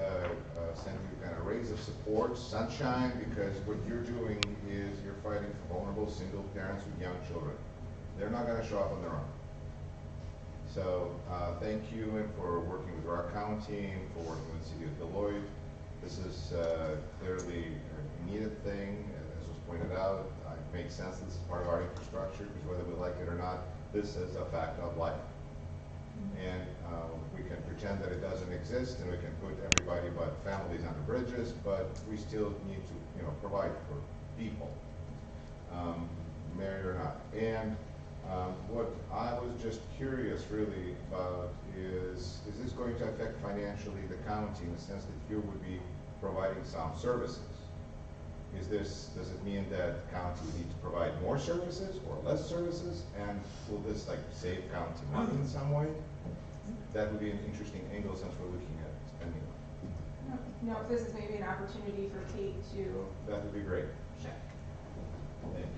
send you kind of rays of support, sunshine, because what you're doing is you're fighting for vulnerable single parents with young children. They're not going to show up on their own. So thank you for working with our county and for working with the city of Deloitte. This is clearly a needed thing, as was pointed out. It makes sense that this is part of our infrastructure, because whether we like it or not, this is a fact of life. And we can pretend that it doesn't exist, and we can put everybody but families under bridges, but we still need to, you know, provide for people, married or not. And what I was just curious really about is this going to affect financially the county in the sense that you would be providing some services? Does it mean that the county would need to provide more services or less services? And will this like save county money in some way? That would be an interesting angle since we're looking at spending.
don't know if this is maybe an opportunity for Kate to.
That would be great.
Sure.
Thank you.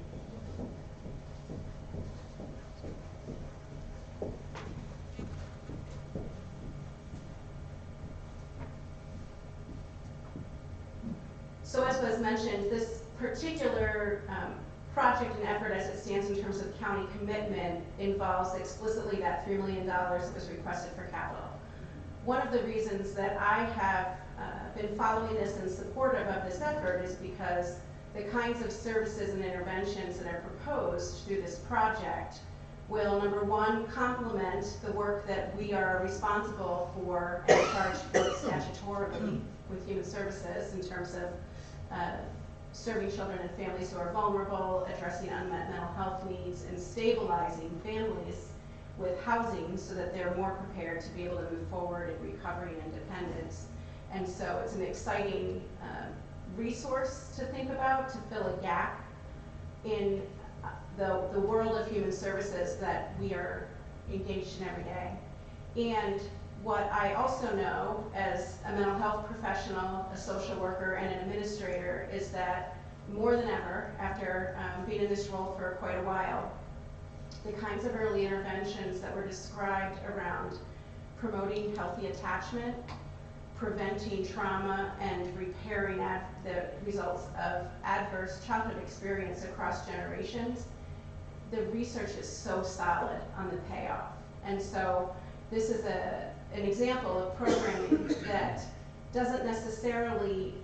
So as was mentioned, this particular project and effort as it stands in terms of county commitment involves explicitly that $3 million that was requested for capital. One of the reasons that I have been following this and supportive of this effort is because the kinds of services and interventions that are proposed through this project will, number one, complement the work that we are responsible for and charged with statutorily with human services in terms of serving children and families who are vulnerable, addressing unmet mental health needs, and stabilizing families with housing so that they're more prepared to be able to move forward in recovery and independence. And so it's an exciting resource to think about to fill a gap in the world of human services that we are engaged in every day. And what I also know as a mental health professional, a social worker, and an administrator is that more than ever, after being in this role for quite a while, the kinds of early interventions that were described around promoting healthy attachment, preventing trauma, and repairing the results of adverse childhood experience across generations, the research is so solid on the payoff. And so this is an example of programming that doesn't necessarily,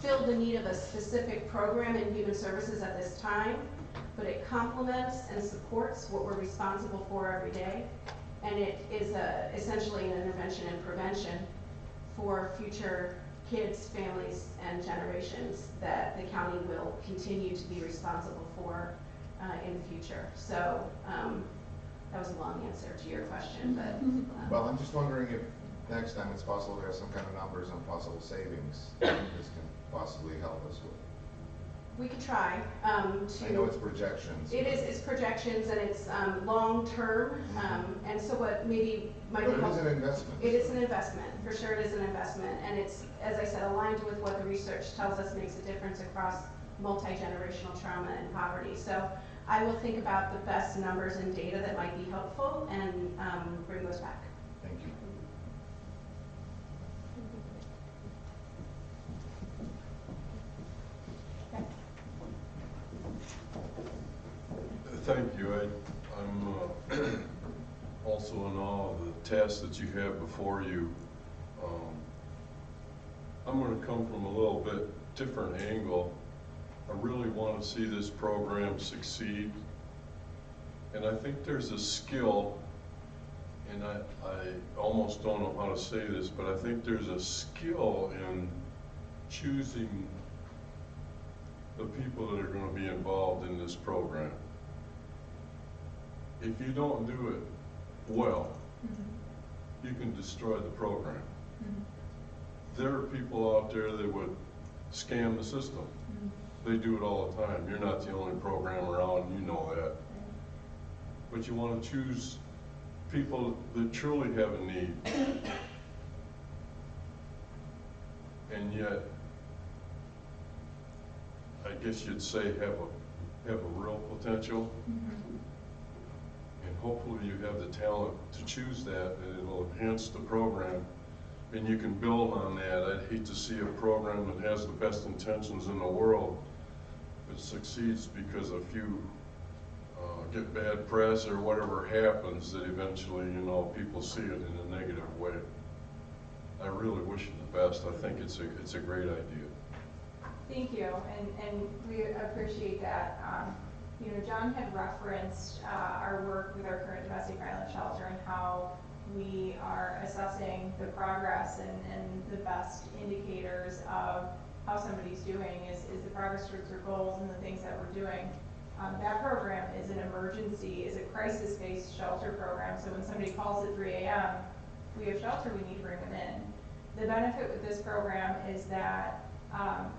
fill the need of a specific program in human services at this time, but it complements and supports what we're responsible for every day. And it is essentially an intervention and prevention for future kids, families, and generations that the county will continue to be responsible for in the future. So that was a long answer to your question, but.
Well, I'm just wondering if next time it's possible to have some kind of numbers on possible savings this can possibly help us with.
We could try.
I know it's projections.
It's projections and it's long-term. And so what maybe might
But
help.
it is an investment.
It is an investment. For sure it is an investment. And it's, as I said, aligned with what the research tells us makes a difference across multi-generational trauma and poverty. So I will think about the best numbers and data that might be helpful and bring those back.
Thank you.
Thank you. I'm also in awe of the task that you have before you. I'm going to come from a little bit different angle. I really want to see this program succeed. And I think there's a skill, and I almost don't know how to say this, but I think there's a skill in choosing the people that are going to be involved in this program. If you don't do it well, you can destroy the program. There are people out there that would scam the system. They do it all the time. You're not the only program around, you know that. But you want to choose people that truly have a need. And yet, I guess you'd say have a real potential. And hopefully you have the talent to choose that, and it'll enhance the program. And you can build on that. I'd hate to see a program that has the best intentions in the world that succeeds because a few get bad press or whatever happens, that eventually, people see it in a negative way. I really wish you the best. I think it's a great idea.
Thank you, and we appreciate that. John had referenced our work with our current domestic violence shelter and how we are assessing the progress and the best indicators of how somebody's doing is the progress towards their goals and the things that we're doing. That program is an emergency, is a crisis-based shelter program. So when somebody calls at 3 a.m., we have shelter, we need to bring them in. The benefit with this program is that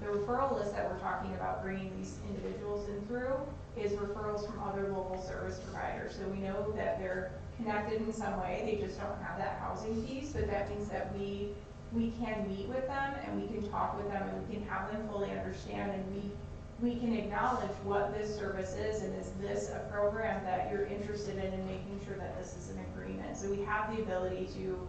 the referral list that we're talking about bringing these individuals in through is referrals from other local service providers. So we know that they're connected in some way, they just don't have that housing piece, but that means that we can meet with them and we can talk with them and we can have them fully understand, and we can acknowledge what this service is, and is this a program that you're interested in, and making sure that this is an agreement. So we have the ability to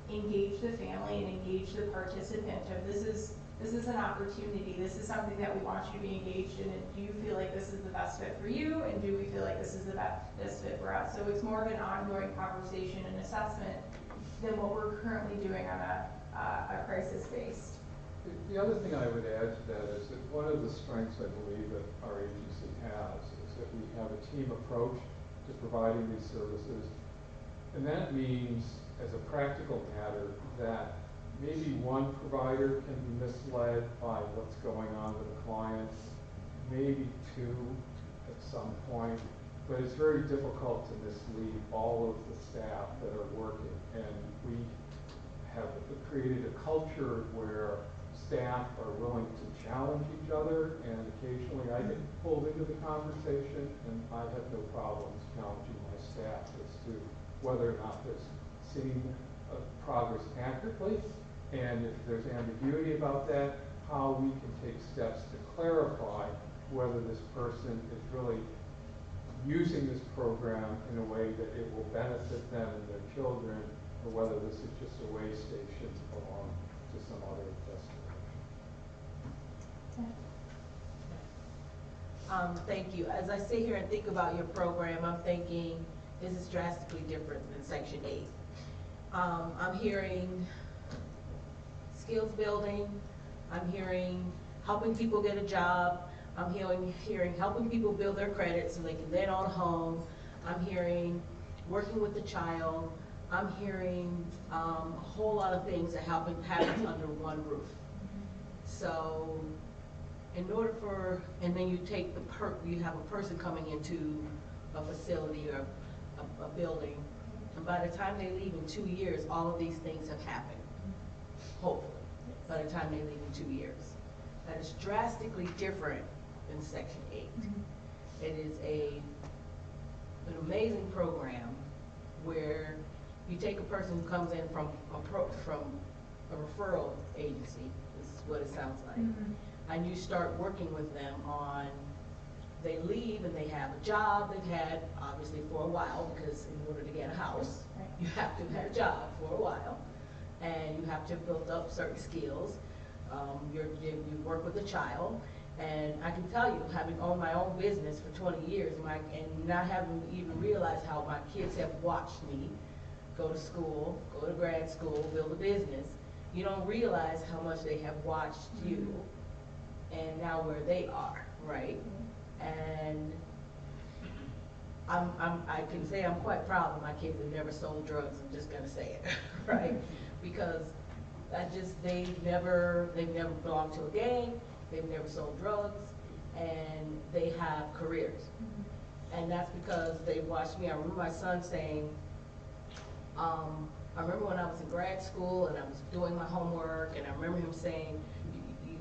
engage the family and engage the participant of this is an opportunity, this is something that we want you to be engaged in, and do you feel like this is the best fit for you, and do we feel like this is the best fit for us? So it's more of an ongoing conversation and assessment than what we're currently doing on a crisis-based.
The other thing I would add to that is that one of the strengths I believe that our agency has is that we have a team approach to providing these services. And that means, as a practical matter, that maybe one provider can be misled by what's going on with the clients, maybe two at some point, but it's very difficult to mislead all of the staff that are working. And we have created a culture where staff are willing to challenge each other, and occasionally I get pulled into the conversation, and I have no problems challenging my staff as to whether or not they're seeing progress accurately, and if there's ambiguity about that, how we can take steps to clarify whether this person is really using this program in a way that it will benefit them and their children, or whether this is just a way station along to some other destination.
Thank you. As I sit here and think about your program, I'm thinking this is drastically different than Section 8. I'm hearing skills building, I'm hearing helping people get a job, I'm hearing helping people build their credit so they can then own a home, I'm hearing working with the child, I'm hearing a whole lot of things that happen under one roof. So in order for, and then you take you have a person coming into a facility or a building, and by the time they leave in 2 years, all of these things have happened, hopefully, by the time they leave in 2 years. That is drastically different than Section 8. It is an amazing program where you take a person who comes in from a referral agency, this is what it sounds like, and you start working with them on, they leave and they have a job they've had obviously for a while, because in order to get a house, you have to have a job for a while, and you have to have built up certain skills. You work with a child, and I can tell you, having owned my own business for 20 years, and not having even realized how my kids have watched me go to school, go to grad school, build a business, you don't realize how much they have watched you, and now where they are, right? And I can say I'm quite proud that my kids have never sold drugs. I'm just gonna say it, right? Because they've never belonged to a gang, they've never sold drugs, and they have careers. And that's because they watched me. I remember my son saying, I remember when I was in grad school and I was doing my homework, and I remember him saying,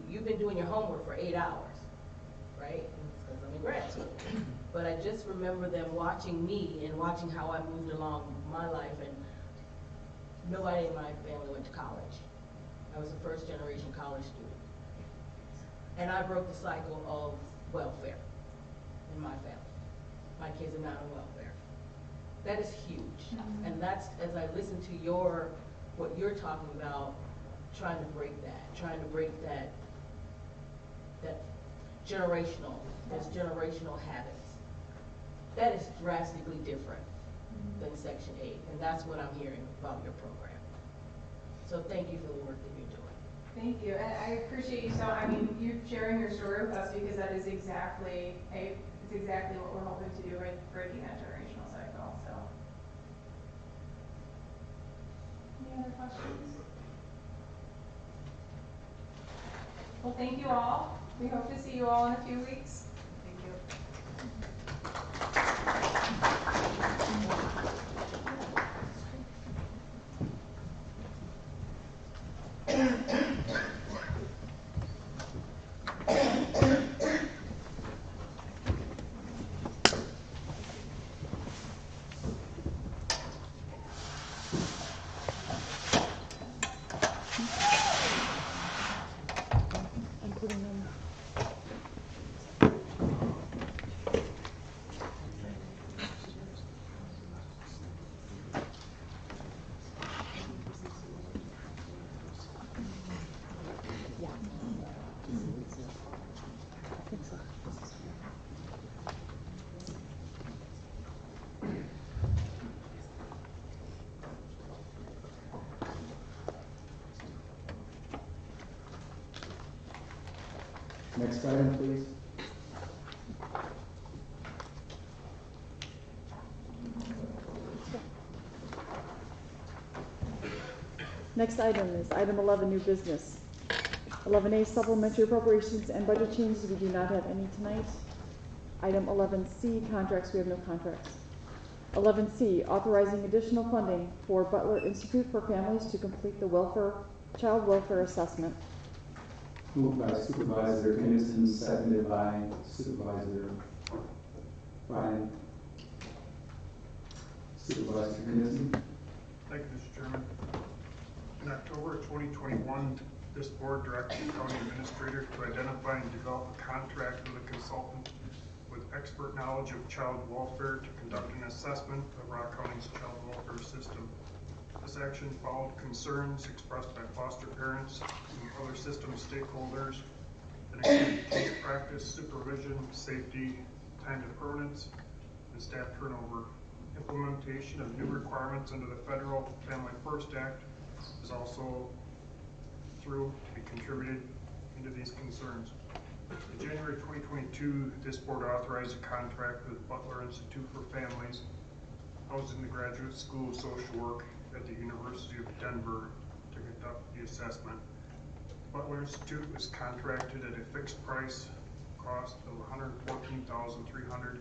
you've been doing your homework for 8 hours, right? Because I'm in grad school. But I just remember them watching me and watching how I moved along my life, and nobody in my family went to college. I was a first generation college student. And I broke the cycle of welfare in my family. My kids are not on welfare. That is huge. And that's, as I listen to what you're talking about, trying to break that those generational habits. That is drastically different than Section 8, and that's what I'm hearing about your program. So thank you for the work that you're doing.
Thank you, and I appreciate you you sharing your story with us, because that is exactly what we're hoping to do, right? Breaking that generational cycle. So, any other questions? Well, thank you all. We hope to see you all in a few weeks.
Thank you.
Next item, please.
Next item is item 11, new business. 11A, supplementary appropriations and budget changes. We do not have any tonight. Item 11C, contracts. We have no contracts. 11C, authorizing additional funding for Butler Institute for Families to complete the child welfare assessment.
Moved by Supervisor Henderson, seconded by Supervisor Bryan. Supervisor Henderson.
Thank you, Mr. Chairman. In October of 2021, this board directed the county administrator to identify and develop a contract with a consultant with expert knowledge of child welfare to conduct an assessment of Rock County's child welfare system. This action followed concerns expressed by foster parents and other system stakeholders that included case practice, supervision, safety, time to permanence, and staff turnover. Implementation of new requirements under the Federal Family First Act is also through to be contributed into these concerns. In January 2022, this board authorized a contract with Butler Institute for Families, housed in the Graduate School of Social Work at the University of Denver, to conduct the assessment. Butler Institute was contracted at a fixed price cost of $114,300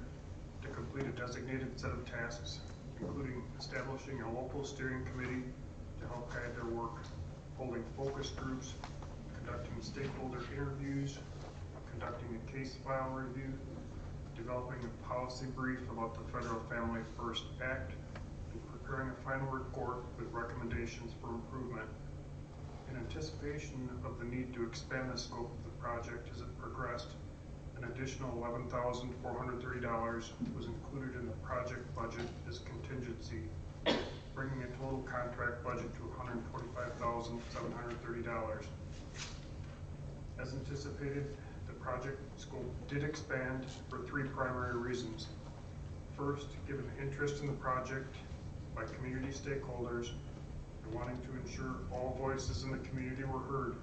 to complete a designated set of tasks, including establishing a local steering committee to help guide their work, holding focus groups, conducting stakeholder interviews, conducting a case file review, developing a policy brief about the Federal Family First Act, and preparing a final report with recommendations for improvement. In anticipation of the need to expand the scope of the project as it progressed, an additional $11,430 was included in the project budget as contingency, bringing a total contract budget to $125,730. As anticipated, the project scope did expand for three primary reasons. First, given the interest in the project by community stakeholders and wanting to ensure all voices in the community were heard,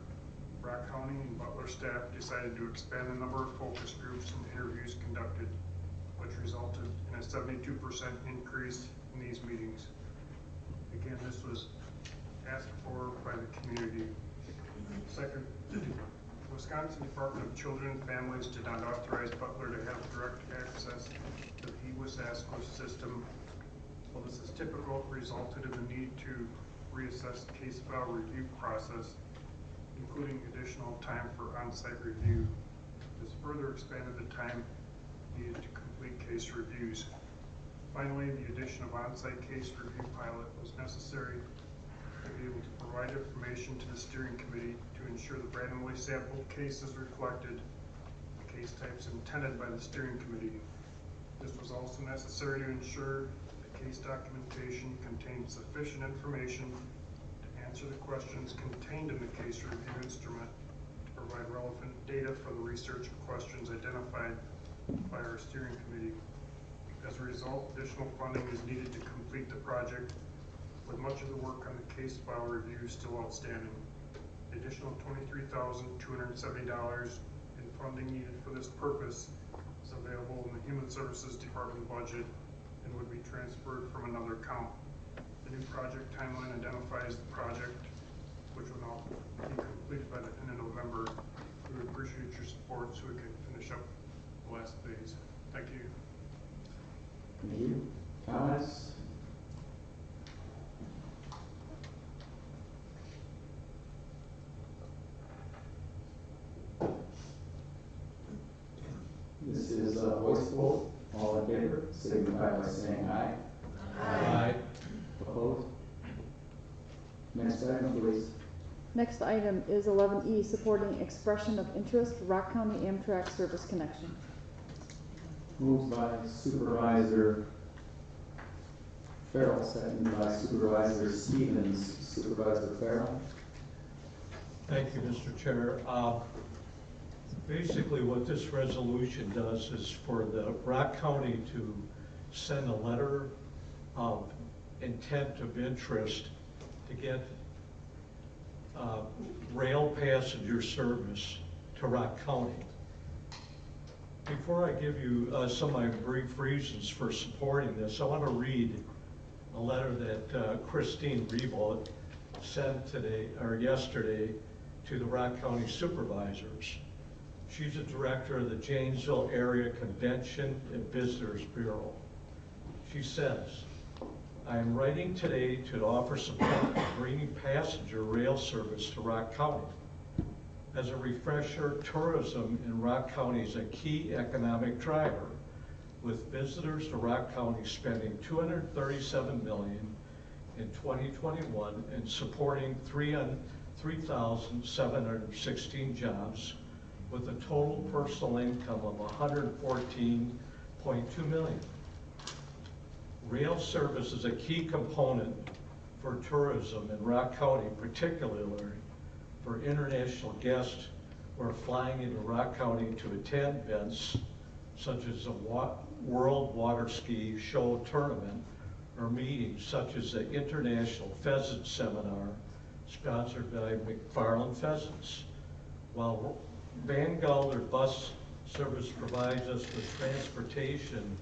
Rock County and Butler staff decided to expand the number of focus groups and interviews conducted, which resulted in a 72% increase in these meetings. Again, this was asked for by the community. Second, the Wisconsin Department of Children and Families did not authorize Butler to have direct access to the EWIS-ASCO system. While this is typical, it resulted in the need to reassess the case file review process, including additional time for on-site review. This further expanded the time needed to complete case reviews. Finally, the addition of on-site case review pilot was necessary to be able to provide information to the steering committee to ensure the randomly sampled cases reflected the case types intended by the steering committee. This was also necessary to ensure the case documentation contained sufficient information answer the questions contained in the case review instrument to provide relevant data for the research questions identified by our steering committee. As a result, additional funding is needed to complete the project, with much of the work on the case file review still outstanding. The additional $23,270 in funding needed for this purpose is available in the Human Services Department budget and would be transferred from another account. The new project timeline identifies the project, which will now be completed by the end of November. We would appreciate your support so we can finish up the last phase. Thank you.
Thank you. Comments? This is a voice vote. All in favor, signify by saying aye. Aye. Opposed? Next item, please.
Next item is 11E, supporting expression of interest, Rock County Amtrak service connection.
Moved by Supervisor Farrell, seconded by Supervisor Stevens. Supervisor Farrell.
Thank you, Mr. Chair. Basically, what this resolution does is for the Rock County to send a letter of intent of interest to get rail passenger service to Rock County. Before I give you some of my brief reasons for supporting this, I want to read a letter that Christine Rebold sent today, or yesterday, to the Rock County Supervisors. She's a director of the Janesville Area Convention and Visitors Bureau. She says, I am writing today to offer support for bringing passenger rail service to Rock County. As a refresher, tourism in Rock County is a key economic driver, with visitors to Rock County spending $237 million in 2021 and supporting 3,716 jobs with a total personal income of $114.2 million. Rail service is a key component for tourism in Rock County, particularly for international guests who are flying into Rock County to attend events such as the World Water Ski Show Tournament or meetings such as the International Pheasant Seminar sponsored by McFarland Pheasants. While Van Gelder bus service provides us with transportation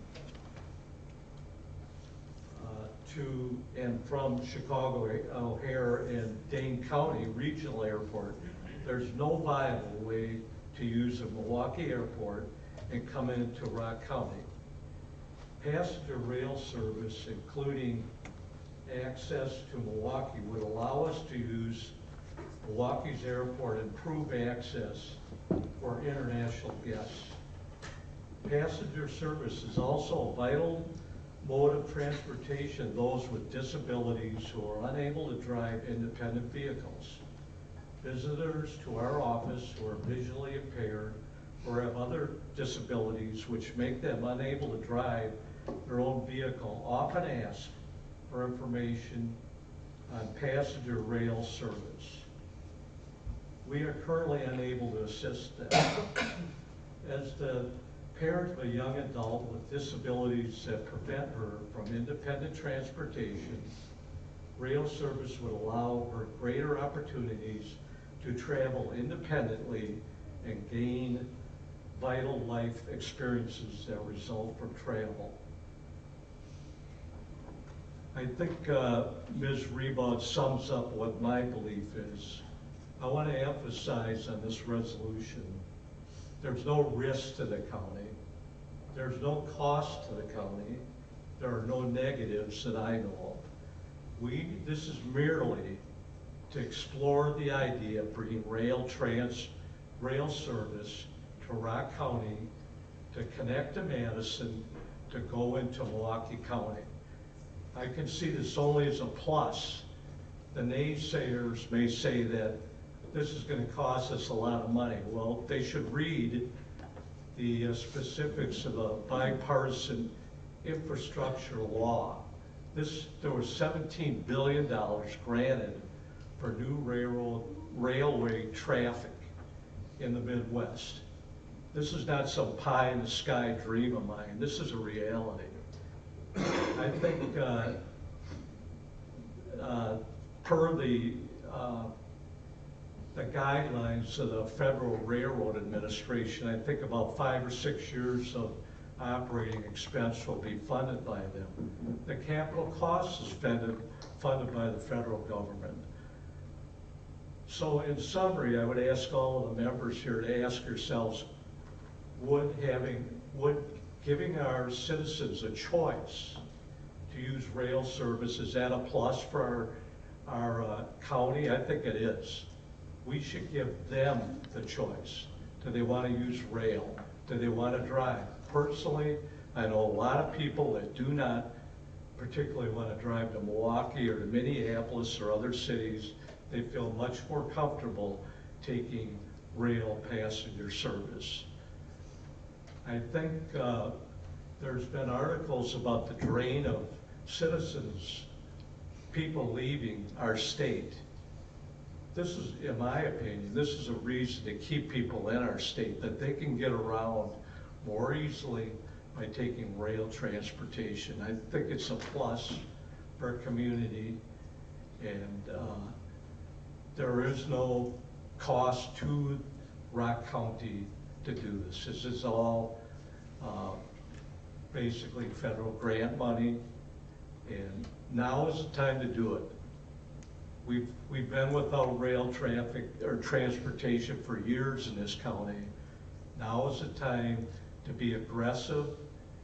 to and from Chicago O'Hare and Dane County Regional Airport, there's no viable way to use the Milwaukee Airport and come into Rock County. Passenger rail service, including access to Milwaukee, would allow us to use Milwaukee's airport and improve access for international guests. Passenger service is also a vital mode of transportation those with disabilities who are unable to drive independent vehicles. Visitors to our office who are visually impaired or have other disabilities which make them unable to drive their own vehicle often ask for information on passenger rail service. We are currently unable to assist them. As the parent of a young adult with disabilities that prevent her from independent transportation, rail service would allow her greater opportunities to travel independently and gain vital life experiences that result from travel. I think Ms. Reboud sums up what my belief is. I want to emphasize on this resolution, there's no risk to the county. There's no cost to the county. There are no negatives that I know of. This is merely to explore the idea of bringing rail service to Rock County, to connect to Madison, to go into Milwaukee County. I can see this only as a plus. The naysayers may say that this is going to cost us a lot of money. Well, they should read the specifics of a bipartisan infrastructure law. There was $17 billion granted for new railway traffic in the Midwest. This is not some pie in the sky dream of mine. This is a reality. I think per the guidelines of the Federal Railroad Administration, I think about 5 or 6 years of operating expense will be funded by them. The capital cost is funded by the federal government. So in summary, I would ask all of the members here to ask yourselves, would giving our citizens a choice to use rail service, is that a plus for our county? I think it is. We should give them the choice. Do they want to use rail? Do they want to drive? Personally, I know a lot of people that do not particularly want to drive to Milwaukee or to Minneapolis or other cities. They feel much more comfortable taking rail passenger service. I think there's been articles about the drain of citizens, people leaving our state. This is, in my opinion, this is a reason to keep people in our state, that they can get around more easily by taking rail transportation. I think it's a plus for a community, and there is no cost to Rock County to do this. This is all basically federal grant money, and now is the time to do it. We've been without rail traffic or transportation for years in this county. Now is the time to be aggressive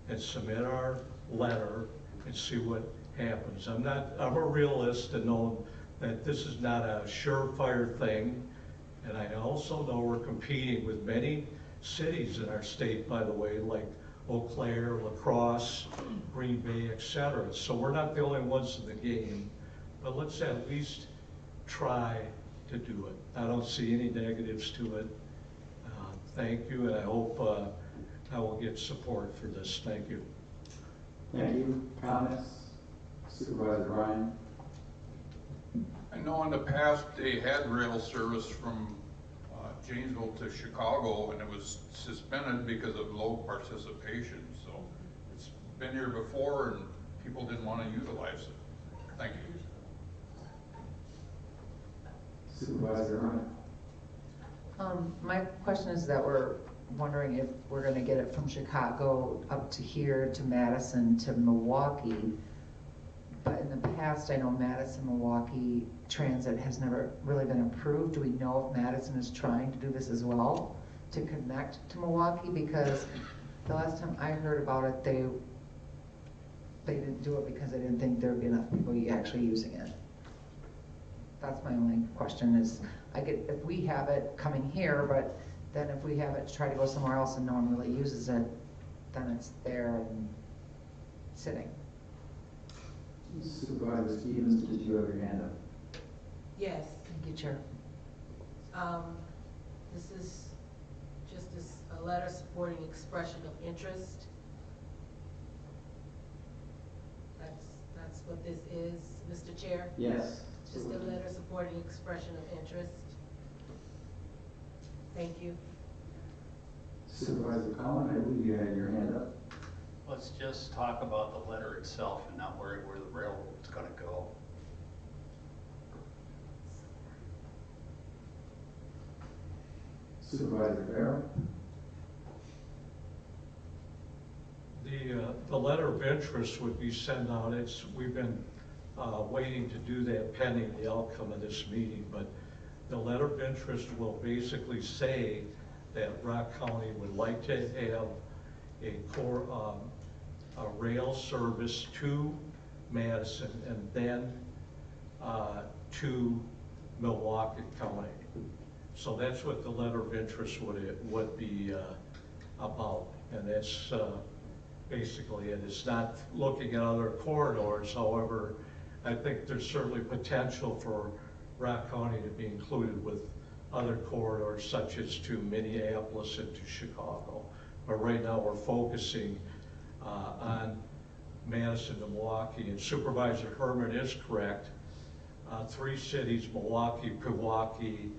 and submit our letter and see what happens. I'm a realist and know that this is not a surefire thing. And I also know we're competing with many cities in our state, by the way, like Eau Claire, La Crosse, Green Bay, etc. So we're not the only ones in the game, but let's at least try to do it. I don't see any negatives to it. Thank you, and I hope I will get support for this. Thank you.
Thank you. Comments? Supervisor Ryan?
I know in the past they had rail service from Janesville to Chicago, and it was suspended because of low participation. So it's been here before, and people didn't want to utilize it. Thank you.
Supervisor Ryan?
My question is that we're wondering if we're gonna get it from Chicago up to here to Madison to Milwaukee. But in the past, I know Madison, Milwaukee transit has never really been approved. Do we know if Madison is trying to do this as well, to connect to Milwaukee? Because the last time I heard about it, they didn't do it because they didn't think there'd be enough people actually using it. That's my only question is, if we have it coming here, but then if we have it to try to go somewhere else and no one really uses it, then it's there and sitting.
Supervisor Stevens, did you have your hand up?
Yes.
Thank you, Chair.
This is just a letter supporting expression of interest. That's what this is, Mr. Chair?
Yes.
Just a letter supporting expression of interest. Thank you.
Supervisor Collin, I believe you had your hand up.
Let's just talk about the letter itself and not worry where the railroad's gonna go.
Supervisor Farrell?
The letter of interest would be sent out. We've been waiting to do that pending the outcome of this meeting, but the letter of interest will basically say that Rock County would like to have a rail service to Madison and then to Milwaukee County. So that's what the letter of interest would be about, and that's basically it. It's not looking at other corridors. However, I think there's certainly potential for Rock County to be included with other corridors such as to Minneapolis and to Chicago. But right now we're focusing on Madison to Milwaukee, and Supervisor Herman is correct. 3 cities, Milwaukee, Pewaukee,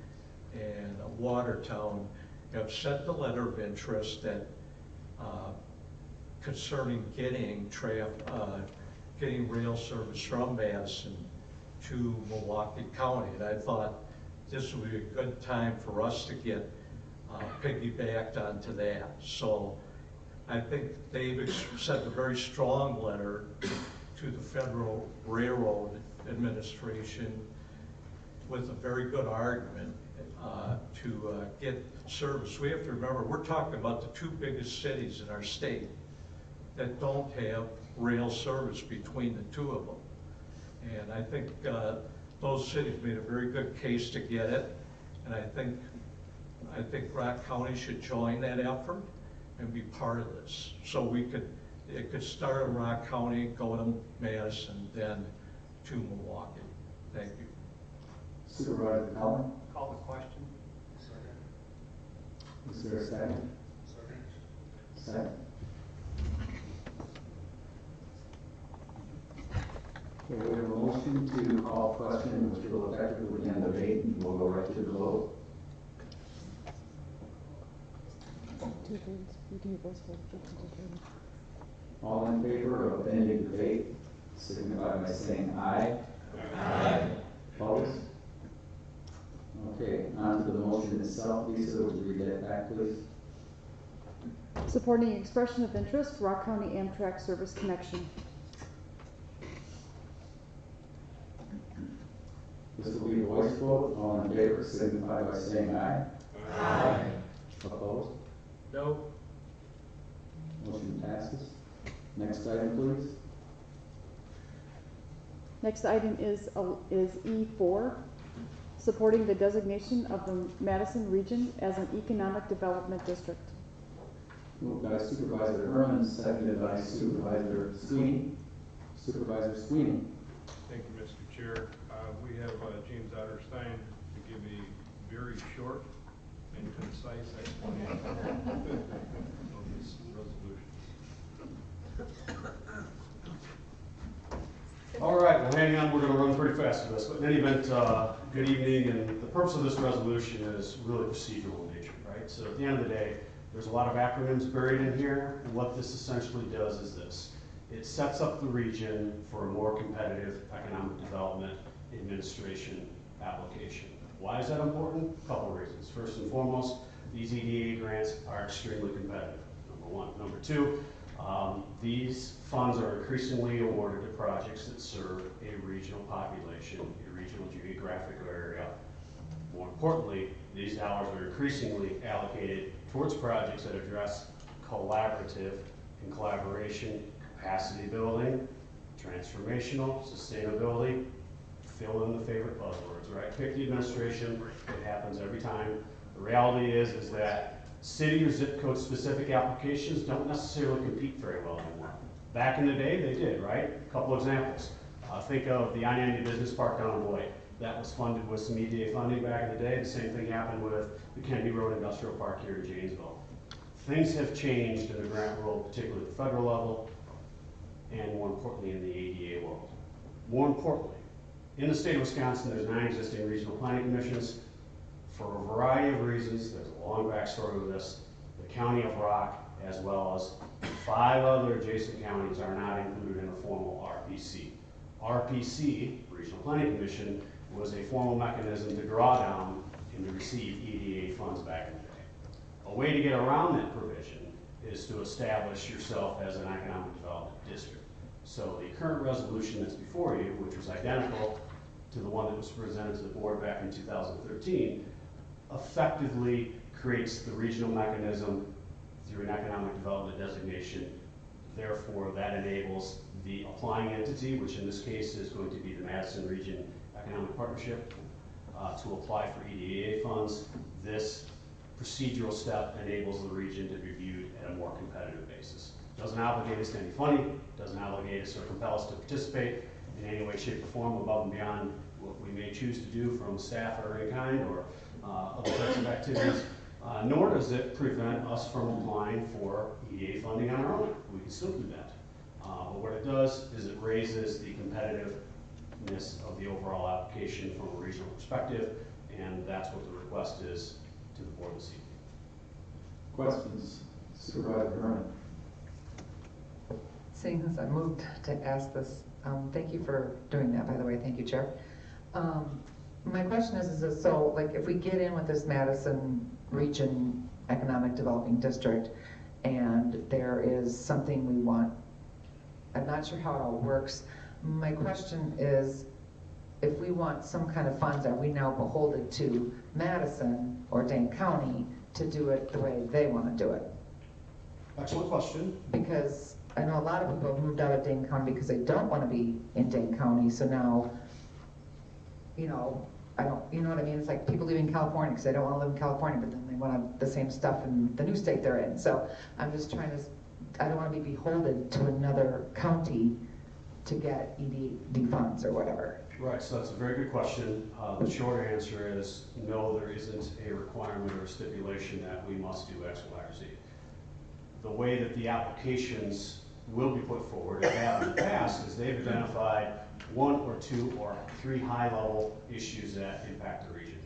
and Watertown, have sent the letter of interest that concerning getting rail service from Madison to Milwaukee County. And I thought this would be a good time for us to get piggybacked onto that. So I think they've sent a very strong letter to the Federal Railroad Administration with a very good argument to get service. We have to remember, we're talking about the 2 biggest cities in our state that don't have rail service between the 2 of them. And I think those cities made a very good case to get it. And I think Rock County should join that effort and be part of this. So it could start in Rock County, go to Madison, then to Milwaukee. Thank you.
Supervisor Collin?
Call the question.
Is there a second? Second. Okay, we have a motion to call question, which will effectively end debate, and we'll go right to the vote. All in favor of ending debate, signify by saying aye. Aye. Opposed? Okay, on to the motion itself. Lisa, would you read that back, please?
Supporting expression of interest, Rock County Amtrak Service Connection.
This will be a voice vote. All in favor signify by saying aye. Aye. Opposed?
No.
Motion passes. Next item, please.
Next item is E4, supporting the designation of the Madison region as an economic development district.
Moved by Supervisor Herman, seconded by Supervisor Sweeney. Supervisor Sweeney.
Thank you, Mr. Chair. We have James Otterstein to give a very short and concise explanation of this resolution.
All right, well, hang on, we're going to run pretty fast with this, but in any event, good evening, and the purpose of this resolution is really procedural in nature, right? So at the end of the day, there's a lot of acronyms buried in here, and what this essentially does is this. It sets up the region for a more competitive economic development administration application. Why is that important? A couple of reasons. First and foremost, these EDA grants are extremely competitive, number one. Number two, these funds are increasingly awarded to projects that serve a regional population, a regional geographic area. More importantly, these dollars are increasingly allocated towards projects that address collaborative and collaboration, capacity building, transformational, sustainability, fill in the favorite buzzwords, right? Pick the administration, it happens every time. The reality is that city or zip code specific applications don't necessarily compete very well anymore. Back in the day, they did, right? A couple examples. Think of the I-90 Business Park down in Boyd. That was funded with some EDA funding back in the day. The same thing happened with the Kennedy Road Industrial Park here in Janesville. Things have changed in the grant world, particularly at the federal level, and more importantly in the ADA world. More importantly, in the state of Wisconsin, there's 9 existing regional planning commissions. For a variety of reasons, there's a long backstory with this. The County of Rock, as well as 5 other adjacent counties, are not included in a formal RPC. RPC, Regional Planning Commission, was a formal mechanism to draw down and to receive EDA funds back in the day. A way to get around that provision is to establish yourself as an economic development district. So the current resolution that's before you, which was identical to the one that was presented to the board back in 2013, effectively creates the regional mechanism through an economic development designation. Therefore, that enables the applying entity, which in this case is going to be the Madison Region Economic Partnership, to apply for EDA funds. This procedural step enables the region to be viewed at a more competitive basis. Doesn't obligate us to any funding, doesn't obligate us or compel us to participate in any way, shape, or form above and beyond what we may choose to do from staff or any kind or other types of activities, nor does it prevent us from applying for EDA funding on our own. We can still do that. But what it does is it raises the competitiveness of the overall application from a regional perspective, and that's what the request is to the board this evening.
Questions? Supervisor Herman.
Seeing as I moved to ask this, thank you for doing that, by the way. Thank you, Chair. My question is so like if we get in with this Madison Region Economic Developing District and there is something we want, I'm not sure how it all works. My question is, if we want some kind of funds, are we now beholden to Madison or Dane County to do it the way they want to do it?
Excellent question.
Because I know a lot of people have moved out of Dane County because they don't want to be in Dane County, so now, you know, you know what I mean? It's like people leaving California because they don't want to live in California, but then they want the same stuff in the new state they're in. So I'm just trying to, I don't want to be beholden to another county to get ED funds or whatever.
Right, so that's a very good question. The short answer is no, there isn't a requirement or a stipulation that we must do X, Y, or Z. The way that the applications will be put forward, and have in the past, is they've identified 1 or 2 or 3 high-level issues that impact the region.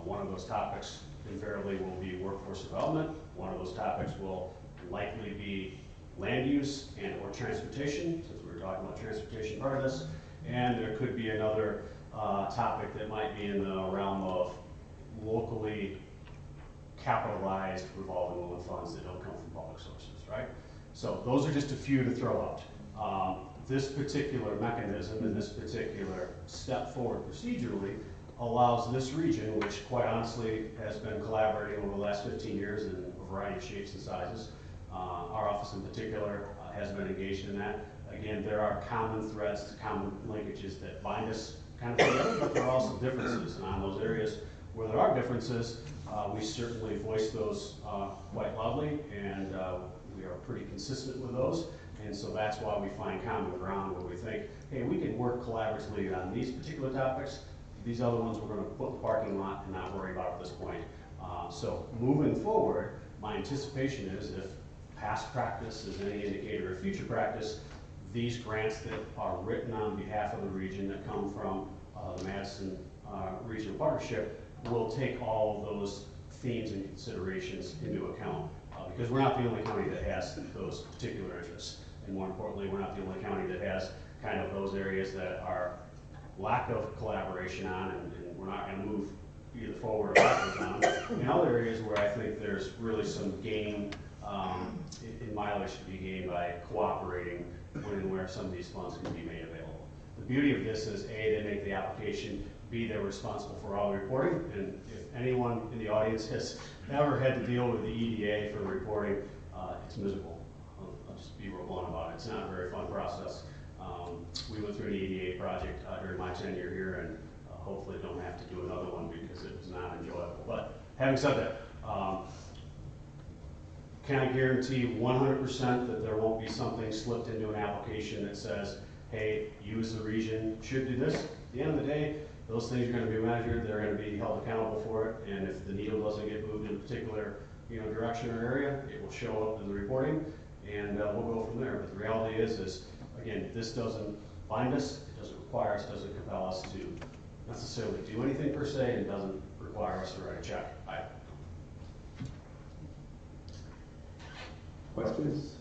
One of those topics invariably will be workforce development. One of those topics will likely be land use and or transportation, since we were talking about transportation part of this. And there could be another topic that might be in the realm of locally capitalized revolving loan funds that don't come from public sources, right? So those are just a few to throw out. This particular mechanism and this particular step forward procedurally allows this region, which quite honestly has been collaborating over the last 15 years in a variety of shapes and sizes. Our office in particular has been engaged in that. Again, there are common threads, common linkages that bind us kind of together, but there are also differences. And on those areas where there are differences, we certainly voice those quite loudly, and we are pretty consistent with those. And so that's why we find common ground where we think, hey, we can work collaboratively on these particular topics. These other ones we're going to put in the parking lot and not worry about at this point. So moving forward, my anticipation is, if past practice is any indicator of future practice, these grants that are written on behalf of the region that come from the Madison Regional Partnership will take all of those themes and considerations into account. Because we're not the only county that has those particular interests. And more importantly, we're not the only county that has kind of those areas that are lack of collaboration on, and we're not going to move either forward or backwards on. In other areas where I think there's really some gain in mileage to be gained by cooperating when and where some of these funds can be made available. The beauty of this is, A, they make the application, B, they're responsible for all the reporting, and if anyone in the audience has ever had to deal with the EDA for reporting, it's miserable. I'll just be real blunt about it. It's not a very fun process. We went through an EDA project during my tenure here, and hopefully don't have to do another one because it was not enjoyable. But having said that, can I guarantee 100% that there won't be something slipped into an application that says, hey, you as the region should do this? At the end of the day, those things are going to be measured, they're going to be held accountable for it, and if the needle doesn't get moved in a particular direction or area, it will show up in the reporting, and we'll go from there. But the reality is again, this doesn't bind us, it doesn't require us, doesn't compel us to necessarily do anything per se, and doesn't require us to write a check either.
Questions?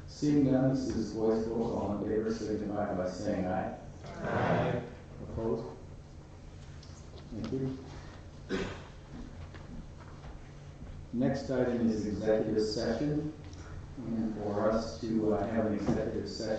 Seeing none, this is voice vote. All in favor signify by saying aye. Aye. Opposed? Thank you. Next item is executive session. And for us to have an executive session,